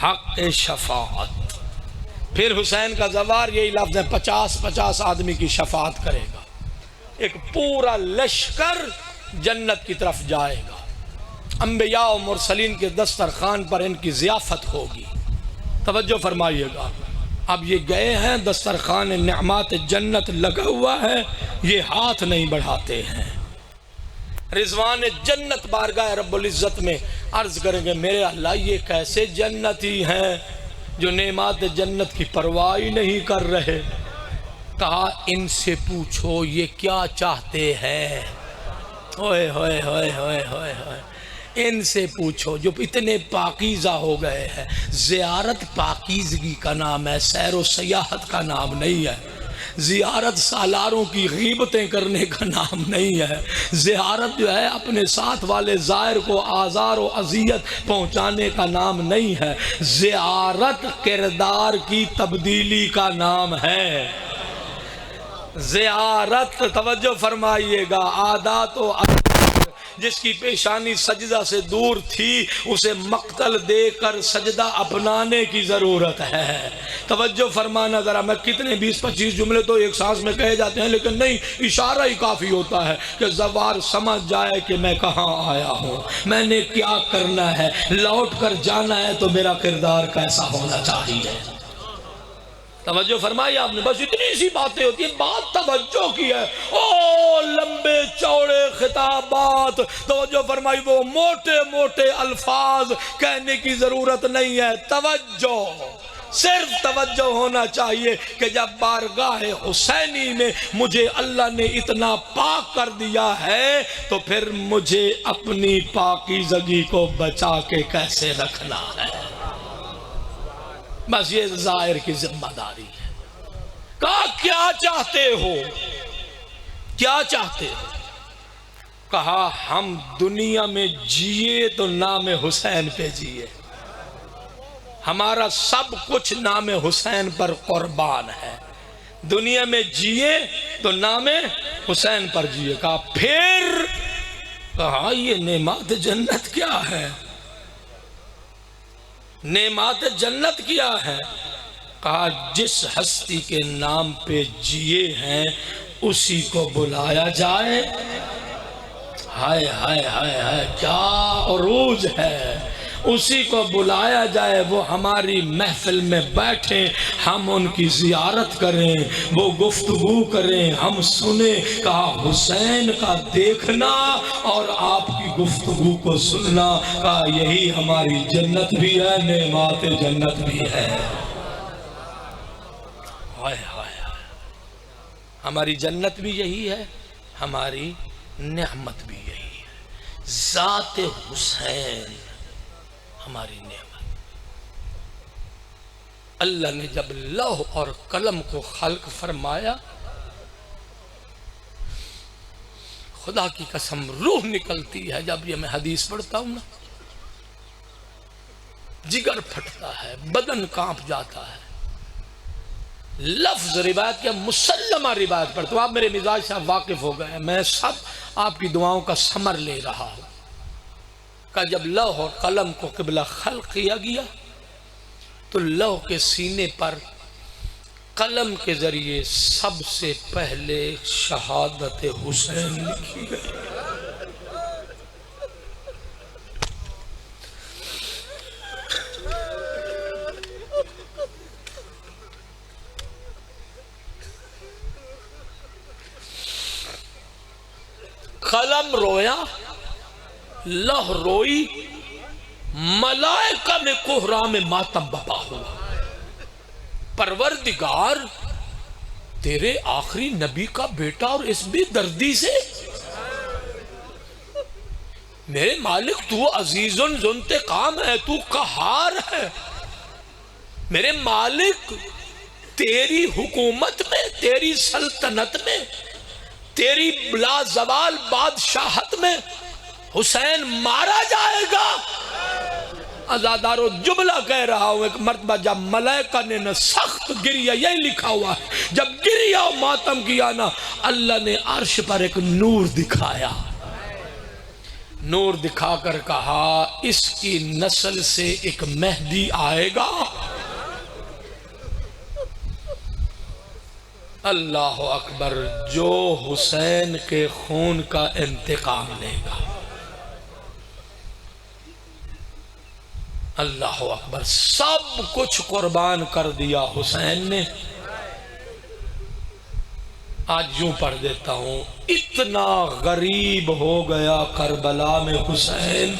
حق شفاعت۔ پھر حسین کا زوار یہی لفظ ہے، 50 آدمی کی شفاعت کرے گا، ایک پورا لشکر جنت کی طرف جائے گا۔ انبیاء و مرسلین کے دسترخوان پر ان کی ضیافت ہوگی۔ توجہ فرمائیے گا، اب یہ گئے ہیں، دسترخوان نعمات جنت لگا ہوا ہے، یہ ہاتھ نہیں بڑھاتے ہیں۔ رضوان جنت بارگاہ رب العزت میں عرض کریں گے، میرے اللہ یہ کیسے جنتی ہیں جو نعمات جنت کی پرواہ نہیں کر رہے؟ کہا ان سے پوچھو یہ کیا چاہتے ہیں۔ ہوئے ہوئے ہوئے ہوئے ہوئے ہوئے، ان سے پوچھو جو اتنے پاکیزہ ہو گئے ہیں۔ زیارت پاکیزگی کا نام ہے، سیر و سیاحت کا نام نہیں ہے۔ زیارت سالاروں کی غیبتیں کرنے کا نام نہیں ہے۔ زیارت جو ہے اپنے ساتھ والے زائر کو آزار و اذیت پہنچانے کا نام نہیں ہے۔ زیارت کردار کی تبدیلی کا نام ہے۔ زیارت، توجہ فرمائیے گا، عادات و جس کی پیشانی سجدہ سے دور تھی اسے مقتل دے کر سجدہ اپنانے کی ضرورت ہے۔ توجہ فرمانا ذرا، میں کتنے 20-25 جملے تو ایک سانس میں کہے جاتے ہیں، لیکن نہیں، اشارہ ہی کافی ہوتا ہے کہ زوار سمجھ جائے کہ میں کہاں آیا ہوں، میں نے کیا کرنا ہے، لوٹ کر جانا ہے تو میرا کردار کیسا ہونا چاہیے۔ توجہ فرمائی آپ نے، بس اتنی سی باتیں ہوتی ہیں، بات توجہ کی ہے۔ او لمبے چوڑے خطابات، توجہ فرمائی، وہ موٹے موٹے الفاظ کہنے کی ضرورت نہیں ہے۔ توجہ، صرف توجہ ہونا چاہیے کہ جب بارگاہ حسینی میں مجھے اللہ نے اتنا پاک کر دیا ہے تو پھر مجھے اپنی پاکیزگی کو بچا کے کیسے رکھنا ہے۔ بس یہ ظاہر کی ذمہ داری ہے۔ کہا کیا چاہتے ہو، کیا چاہتے ہو؟ کہا ہم دنیا میں جیے تو نام حسین پہ جیے، ہمارا سب کچھ نام حسین پر قربان ہے، دنیا میں جیے تو نام حسین پر جیے۔ کہا پھر؟ کہا یہ نعمات جنت کیا ہے، نعمات جنت کیا ہے؟ کہا جس ہستی کے نام پہ جیے ہیں اسی کو بلایا جائے۔ ہائے ہائے ہائے ہائے، کیا عروج ہے! اسی کو بلایا جائے، وہ ہماری محفل میں بیٹھیں، ہم ان کی زیارت کریں، وہ گفتگو کریں، ہم سنیں۔ کہا حسین کا دیکھنا اور آپ کی گفتگو کو سننا، کہا یہی ہماری جنت بھی ہے، نعمات جنت بھی ہے۔ ہائے ہائے، ہماری جنت بھی یہی ہے، ہماری نعمت بھی یہی ہے۔ ذات حسین ہماری نعمت۔ اللہ نے جب لوح اور قلم کو خلق فرمایا، خدا کی قسم روح نکلتی ہے جب یہ میں حدیث پڑھتا ہوں نا، جگر پھٹتا ہے، بدن کانپ جاتا ہے۔ لفظ روایت کیا، مسلمہ روایت پڑھتا ہوں، آپ میرے مزاج سے واقف ہو گئے ہیں، میں سب آپ کی دعاؤں کا ثمر لے رہا ہوں۔ کہ جب لوح اور قلم کو قبلہ خلق کیا گیا تو لوح کے سینے پر قلم کے ذریعے سب سے پہلے شہادت حسین لکھی گئی۔ قلم رویا، لوح روئی، ملائکہ میں کوہرام ماتم بپا ہوا۔ پروردگار تیرے آخری نبی کا بیٹا اور اس بھی دردی سے، میرے مالک تو عزیز ذو انتقام ہے، تو قہار ہے۔ میرے مالک تیری حکومت میں، تیری سلطنت میں، تیری بلا زوال بادشاہت میں حسین مارا جائے گا۔ عزادارو جملہ کہہ رہا ہوں، ایک مرتبہ جب ملائکہ نے نا سخت گریہ، یہی لکھا ہوا ہے، جب گریہ و ماتم کیا نا، اللہ نے عرش پر ایک نور دکھایا، نور دکھا کر کہا اس کی نسل سے ایک مہدی آئے گا۔ اللہ اکبر، جو حسین کے خون کا انتقام لے گا۔ اللہ اکبر، سب کچھ قربان کر دیا حسین نے۔ آج یوں پڑھ دیتا ہوں، اتنا غریب ہو گیا کربلا میں حسین،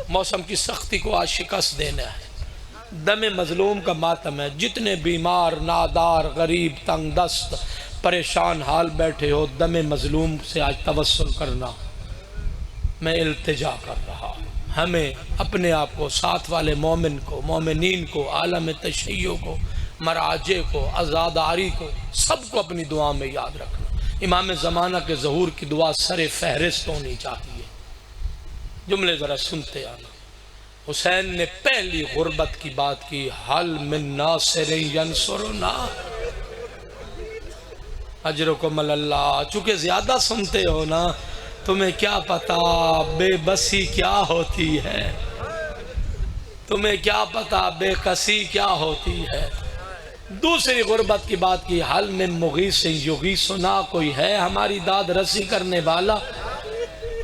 موسم کی سختی کو آج شکست دینا ہے، دم مظلوم کا ماتم ہے۔ جتنے بیمار، نادار، غریب، تنگ دست، پریشان حال بیٹھے ہو، دم مظلوم سے آج توسل کرنا۔ میں التجا کر رہا ہوں، ہمیں اپنے آپ کو، ساتھ والے مومن کو، مومنین کو، عالم تشیع کو، مراجع کو، عزاداری کو، سب کو اپنی دعا میں یاد رکھنا۔ امام زمانہ کے ظہور کی دعا سر فہرست ہونی چاہیے۔ جملے ذرا سنتے آنا۔ حسین نے پہلی غربت کی بات کی، حل من ناصر ینصرنا، اجرکم اللہ۔ چونکہ زیادہ سنتے ہو نا، تمہیں کیا پتا بے بسی کیا ہوتی ہے، تمہیں کیا پتا بے کسی کیا ہوتی ہے۔ دوسری غربت کی بات کی، حل من مغیث یغیثنا، کوئی ہے ہماری داد رسی کرنے والا۔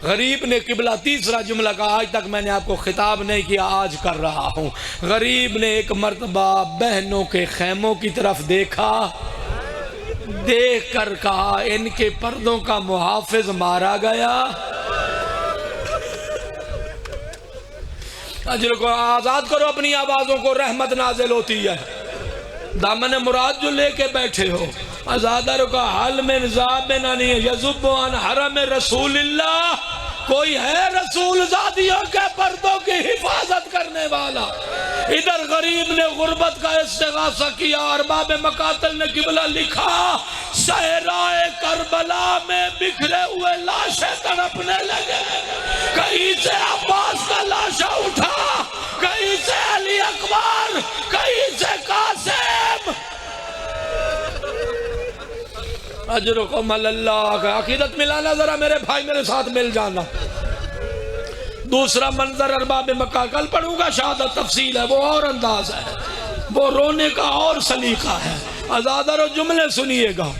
غریب نے قبلہ تیسرا جملہ کہا، آج تک میں نے آپ کو خطاب نہیں کیا، آج کر رہا ہوں۔ غریب نے ایک مرتبہ بہنوں کے خیموں کی طرف دیکھا، دیکھ کر کہا ان کے پردوں کا محافظ مارا گیا۔ اجر کو آزاد کرو اپنی آوازوں کو، رحمت نازل ہوتی ہے۔ دامن مراد جو لے کے بیٹھے ہو، آزادر کا حل من ذابن یذب عن حرم رسول اللہ، کوئی ہے رسول زادیوں کے پردوں کی حفاظت کرنے والا؟ ادھر غریب نے غربت کا استغاثہ کیا، ارباب مقاتل نے قبلہ لکھا، صحرائے کربلا میں بکھرے ہوئے لاشیں تڑپنے لگے، کہیں سے عباس کا لاشا اٹھا، کہیں سے علی اکبر، کہیں سے قاسم۔ اجرکم اللہ، عقیدت ملانا ذرا میرے بھائی، میرے ساتھ مل جانا۔ دوسرا منظر ارباب مکہ، کل پڑھوں گا، شہادت تفصیل ہے، وہ اور انداز ہے، وہ رونے کا اور سلیقہ ہے۔ آزادر و جملے سنیے گا۔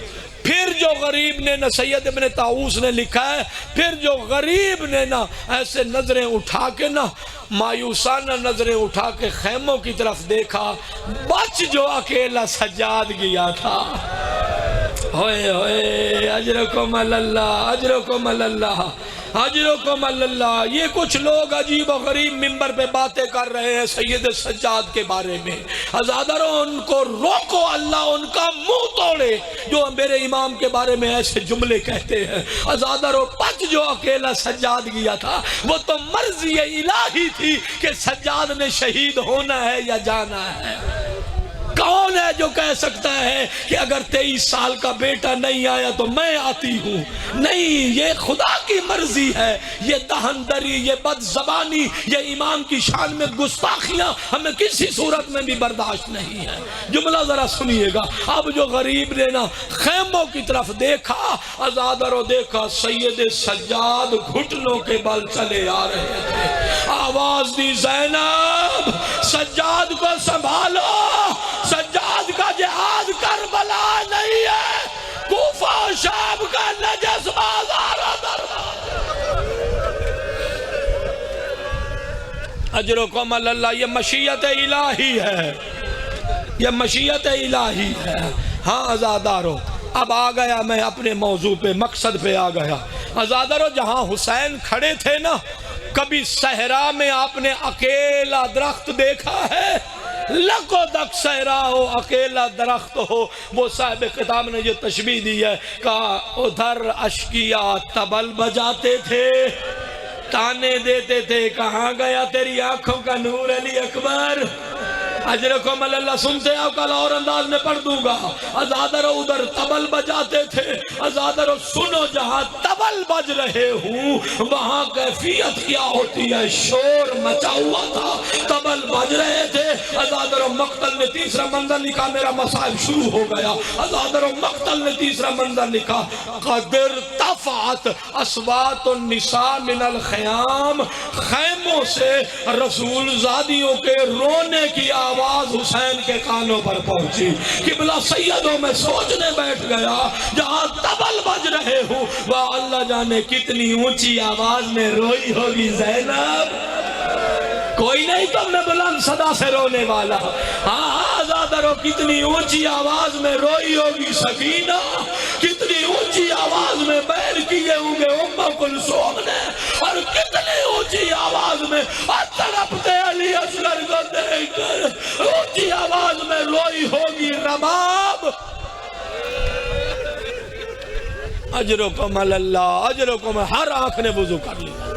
پھر جو غریب نے نا، سید ابن طاؤس نے لکھا ہے، پھر جو غریب نے نا ایسے نظریں اٹھا کے نا، مایوسانہ نظریں اٹھا کے خیموں کی طرف دیکھا، بچ جو اکیلا سجاد گیا تھا۔ ہوئے ہوئے، اجرکم اللہ، اجرکم اللہ، اجرکم اللہ۔ یہ کچھ لوگ عجیب و غریب منبر پہ باتیں کر رہے ہیں سید سجاد کے بارے میں، عزادروں ان کو روکو، اللہ ان کا منہ توڑے جو میرے امام کے بارے میں ایسے جملے کہتے ہیں۔ عزادروں پچ جو اکیلا سجاد گیا تھا، وہ تو مرضی الہی تھی کہ سجاد نے شہید ہونا ہے یا جانا ہے۔ کون ہے جو کہہ سکتا ہے کہ اگر 23 سال کا بیٹا نہیں آیا تو میں آتی ہوں؟ نہیں، یہ خدا کی مرضی ہے۔ یہ دہندری، یہ بد زبانی، یہ امام کی شان میں گستاخیاں ہمیں کسی صورت میں بھی برداشت نہیں ہے۔ جملہ ذرا سنیے گا۔ اب جو غریب نے نا خیموں کی طرف دیکھا، عزادروں دیکھا سید سجاد گھٹنوں کے بل چلے آ رہے تھے۔ آواز دی، زینب سجاد کو سنبھالو، سجاد کا جہاد کربلا نہیں ہے، کوفہ و شام کا نجس بازار دربار۔ اجرکم اللہ، یہ مشیت الہی ہے، یہ مشیت الہی ہے۔ ہاں عزادارو، اب آ گیا میں اپنے موضوع پہ، مقصد پہ آ گیا۔ عزادارو، جہاں حسین کھڑے تھے نا، کبھی صحرا میں آپ نے اکیلا درخت دیکھا ہے؟ لکو دک صحرا ہو اکیلا درخت ہو. وہ صاحب کتاب نے یہ تشبیہ دی ہے کہا ادھر اشقیاء طبل بجاتے تھے، تانے دیتے تھے، کہاں گیا تیری آنکھوں کا نور علی اکبر. اجرکم اللہ سنتے ہیں کل اور انداز میں پڑھ دوں گا. ازادرو ادھر طبل بجاتے تھے، ازادرو سنو جہاں طبل بج رہے ہوں وہاں کیفیت کیا ہوتی ہے. شور مچا ہوا تھا، طبل بج رہے تھے. ازادرو مقتل نے تیسرا منظر لکھا، میرا مصائب شروع ہو گیا. ازادرو مقتل نے تیسرا منظر لکھا، قدر تفعت اصوات النساء من الخیام، خیموں سے رسول زادیوں کے رونے کی آواز حسین کے کانوں پر پہنچی. قبلہ سیدوں میں سوچنے بیٹھ گیا جہاں طبل بج رہے ہوں وہ اللہ جانے کتنی اونچی آواز میں روئی ہوگی زینب. کوئی نہیں تم میں بلند صدا سے رونے والا. ہاں آزادرو کتنی اونچی آواز میں روئی ہوگی سکینہ، کتنی اونچی آواز میں بیل کیے ہوں گے ام کلثوم نے، اور کتنی اونچی آواز میں تڑپتے علی اصغر کو دیکھ کر اونچی آواز میں روئی ہوگی رباب. اجرکم اللہ، اجرکم. ہر آنکھ نے وضو کر لیا.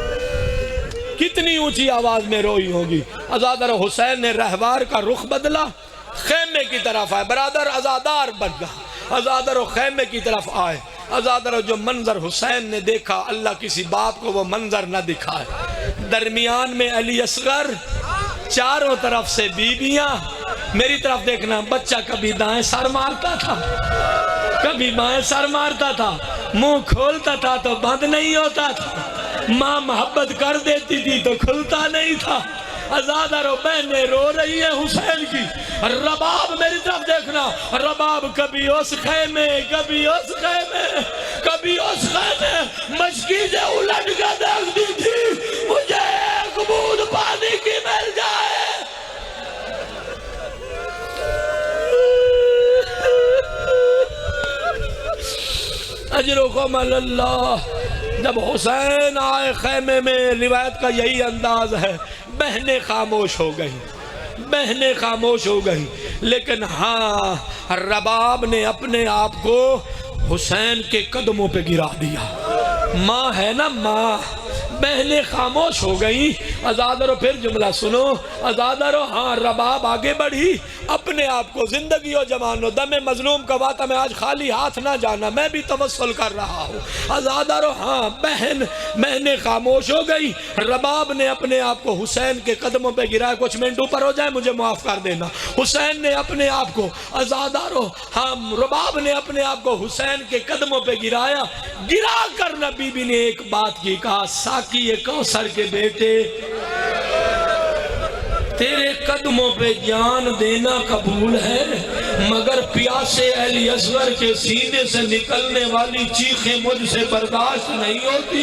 کتنی اونچی آواز میں روئی ہوگی. ازادر حسین نے رہوار کا رخ بدلا، خیمے کی طرف آئے. برادر ازادار بن گیا، ازادر خیمے کی طرف آئے. ازادر جو منظر حسین نے دیکھا اللہ کسی باپ کو وہ منظر نہ دکھائے. درمیان میں علی اصغر، چاروں طرف سے بیویاں. میری طرف دیکھنا، بچہ کبھی دائیں سر مارتا تھا، کبھی بائیں سر مارتا تھا، منہ کھولتا تھا تو بند نہیں ہوتا تھا، ماں محبت کر دیتی تھی تو کھلتا نہیں تھا. ازادر و بہنیں رو رہی ہیں حسین کی. رباب میری طرف دیکھنا، رباب کبھی اس خیمے، کبھی اس خیمے، کبھی اس خیمے. مشکی سے الٹ کے دیکھتی تھی مجھے ایک بوند پانی کی مل جائے. اجرکم اللہ. جب حسین آئے خیمے میں، روایت کا یہی انداز ہے، بہنیں خاموش ہو گئی، بہنیں خاموش ہو گئی. لیکن ہاں رباب نے اپنے آپ کو حسین کے قدموں پہ گرا دیا. ماں ہے نا ماں. بہنیں خاموش ہو گئی. ازادرو پھر جملہ سنو. ازادرو ہاں رباب آگے بڑھی، اپنے آپ کو زندگی و جوان و دم مظلوم کا واتا میں آج خالی ہاتھ نہ جانا، میں بھی توسل کر رہا ہوں. ازادرو ہاں بہنیں خاموش ہو گئی. رباب نے اپنے آپ کو حسین کے قدموں پہ گرایا. کچھ منٹ اوپر ہو جائے مجھے معاف کر دینا. حسین نے اپنے آپ کو، ازادرو ہاں رباب نے اپنے آپ کو حسین کے قدموں پہ گرایا. گرا کر نبی بھی نے ایک بات کی، کہا ساقی کوثر کے بیٹے تیرے قدموں پہ جان دینا قبول ہے، مگر پیاسے علی اصغر کے سینے سے نکلنے والی چیخیں مجھ سے برداشت نہیں ہوتی.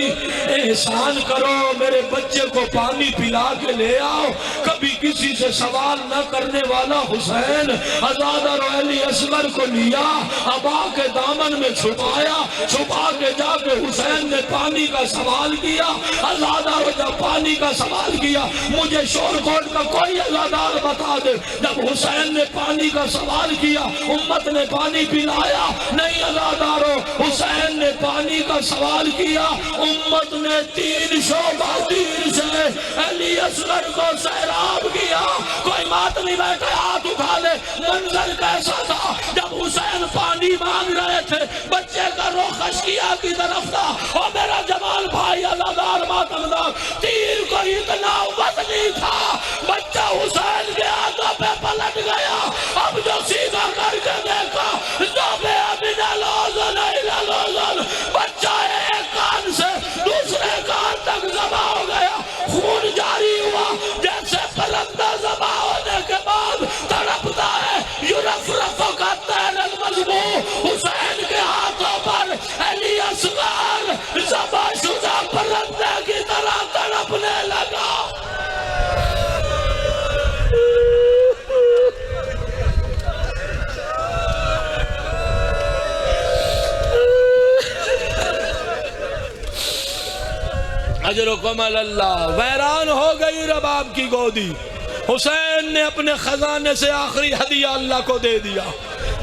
احسان کرو میرے بچے کو پانی پلا کے لے آؤ. کبھی کسی سے سوال نہ کرنے والا حسین ازادر و علی اصغر کو لیا، ابا کے دامن میں چھپایا، چھپا کے جا کے حسین نے پانی کا سوال کیا. ازادر جب پانی کا سوال کیا، مجھے شور کوٹ کا کوئی ازادار بتا دے جب حسین نے پانی کا سوال کیا امت نے پانی پلایا؟ نہیں ازادارو، حسین نے پانی کا سوال کیا، امت نے 3 شعبہ تیر سے علی اصغر کو سیراب کیا. کوئی بات نہیں بیٹھے ہاتھ اٹھا لے. منظر کیسا تھا جب حسین پانی مانگ رہے تھے، بچے کا رخ اشقیاء کی طرف تھا. اور میرا جمال بھائی ازادار ماتمدار، تیر کو اتنا وزنی تھا، بچہ حسین کے ہاتھوں پہ پلٹ گیا. اب جو سیدھا کر کے دیکھا زوبے ابن الوزن الوزن، بچہ ایک کان سے دوسرے کان تک ذبح ہو گیا. خون جاری ہوا جیسے پرندہ ذبح ہونے کے بعد تڑپتا ہے. یرفرف کا تین المذبوح، حسین کے ہاتھوں پر علی اصغر ذبح شدہ پرندے کی طرح تڑپنے لگا. اجرکم اللہ. ویران ہو گئی رباب کی گودی، حسین نے اپنے خزانے سے آخری ہدیہ اللہ کو دے دیا۔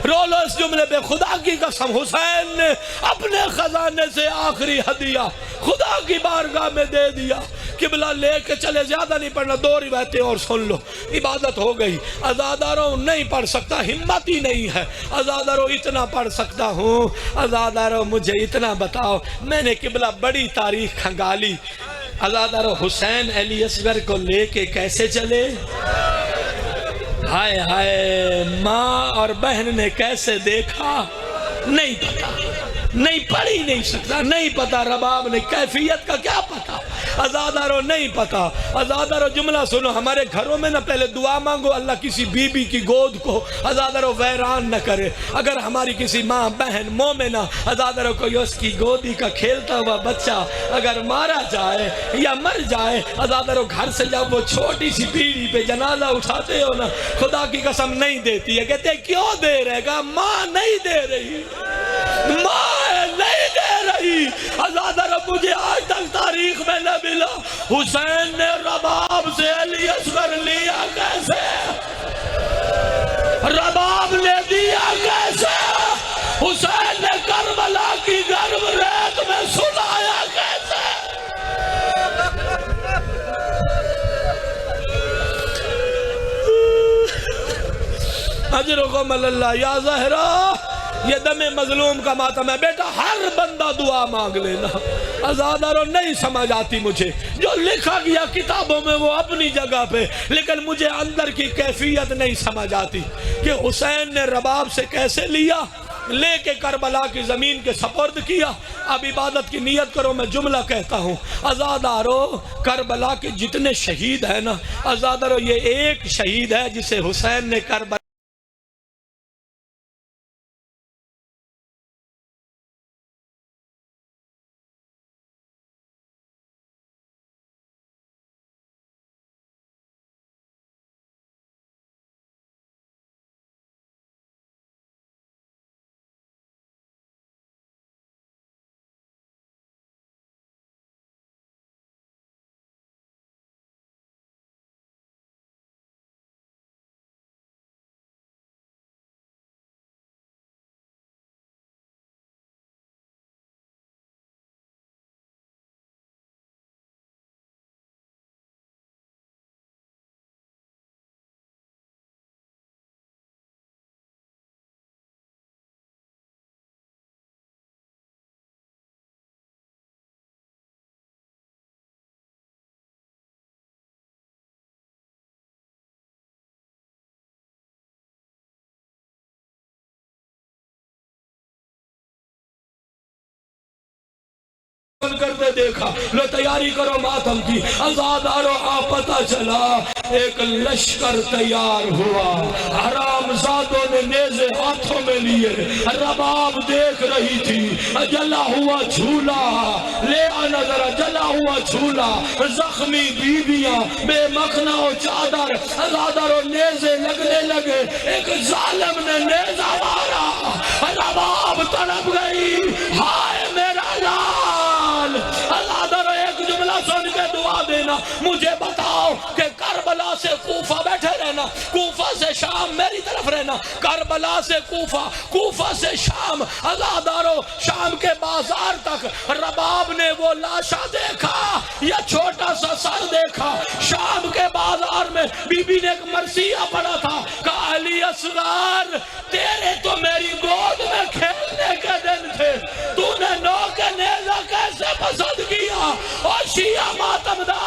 رو لو اس جملے پہ، خدا کی قسم حسین نے اپنے خزانے سے آخری ہدیہ خدا کی بارگاہ میں دے دیا۔ قبلہ لے کے چلے، زیادہ نہیں پڑھنا، 2 روایتیں اور سن لو، عبادت ہو گئی۔ عزادارو نہیں پڑھ سکتا، ہمت ہی نہیں ہے۔ عزادارو اتنا پڑھ سکتا ہوں، عزادارو مجھے اتنا بتاؤ، میں نے قبلہ بڑی تاریخ کھنگالی، عزادارو حسین علی اصغر کو لے کے کیسے چلے؟ ہائے ہائے، ماں اور بہن نے کیسے دیکھا؟ نہیں پتا، نہیں پڑھی نہیں سکتا، نہیں پتا رباب نے کیفیت کا کیا پتا، عزادارو نہیں پتا۔ عزادارو جملہ سنو، ہمارے گھروں میں نہ پہلے دعا مانگو اللہ کسی بی بی کی گود کو عزادارو ویران نہ کرے۔ اگر ہماری کسی ماں بہن مومنہ عزادارو کوئی اس کی گودی کا کھیلتا ہوا بچہ اگر مارا جائے یا مر جائے، عزادارو گھر سے جب وہ چھوٹی سی پیڑھی پہ جنازہ اٹھاتے ہو نا، خدا کی قسم نہیں دیتی ہے، کہتے کیوں دے رہے گا؟ ماں نہیں دے رہی، ماں نہیں دے رہی۔ عزادارو مجھے آج تک تاریخ میں نہ ملا حسین نے رباب سے علی اصغر لیا کیسے، رباب نے دیا کیسے، حسین نے کربلا کی گرم ریت میں سلایا کیسے۔ اجرکم اللہ یا زہرا، یہ دم مظلوم کا ماتم ہے بیٹا، ہر بندہ دعا مانگ لینا۔ عزادارو نہیں سمجھ آتی مجھے، جو لکھا گیا کتابوں میں وہ اپنی جگہ پہ، لیکن مجھے اندر کی کیفیت نہیں سمجھ آتی کہ حسین نے رباب سے کیسے لیا، لے کے کربلا کی زمین کے سپرد کیا۔ اب عبادت کی نیت کرو، میں جملہ کہتا ہوں، عزادارو کربلا کے جتنے شہید ہیں نا، عزادارو یہ ایک شہید ہے جسے حسین نے کربلا کرتے دیکھا۔ لو تیاری کرو ماتم کی، عزادارو پتہ چلا ایک لشکر تیار ہوا، حرام زادوں نے نیزے ہاتھوں میں لیے، رباب دیکھ رہی تھی، جلا ہوا جھولا لے آنا ذرا، جلا ہوا جھولا، زخمی بیویاں بے مخنہ و چادر، عزادارو نیزے لگنے لگے، ایک ظالم نے نیزہ مارا، رباب تڑپ گئی، ہائے میرا لال۔ عزادارو ایک جملہ سن کے دعا دینا، مجھے بتاؤ کہ کربلا سے کوفہ بیٹھے رہنا، کوفہ سے شام میری طرف رہنا، کربلا سے کوفہ، کوفہ سے شام، عزادارو شام کے بازار تک رباب نے وہ لاشا دیکھا یا چھوٹا سا سر دیکھا؟ شام کے بازار میں بی بی نے ایک مرثیہ پڑھا تھا، کہا علی اصغر تیرے تو میری گود میں کھیلنے کے دن تھے، تو نے نو کے نیزہ کیسے پسند کیا؟ اور شیعہ ماتمدار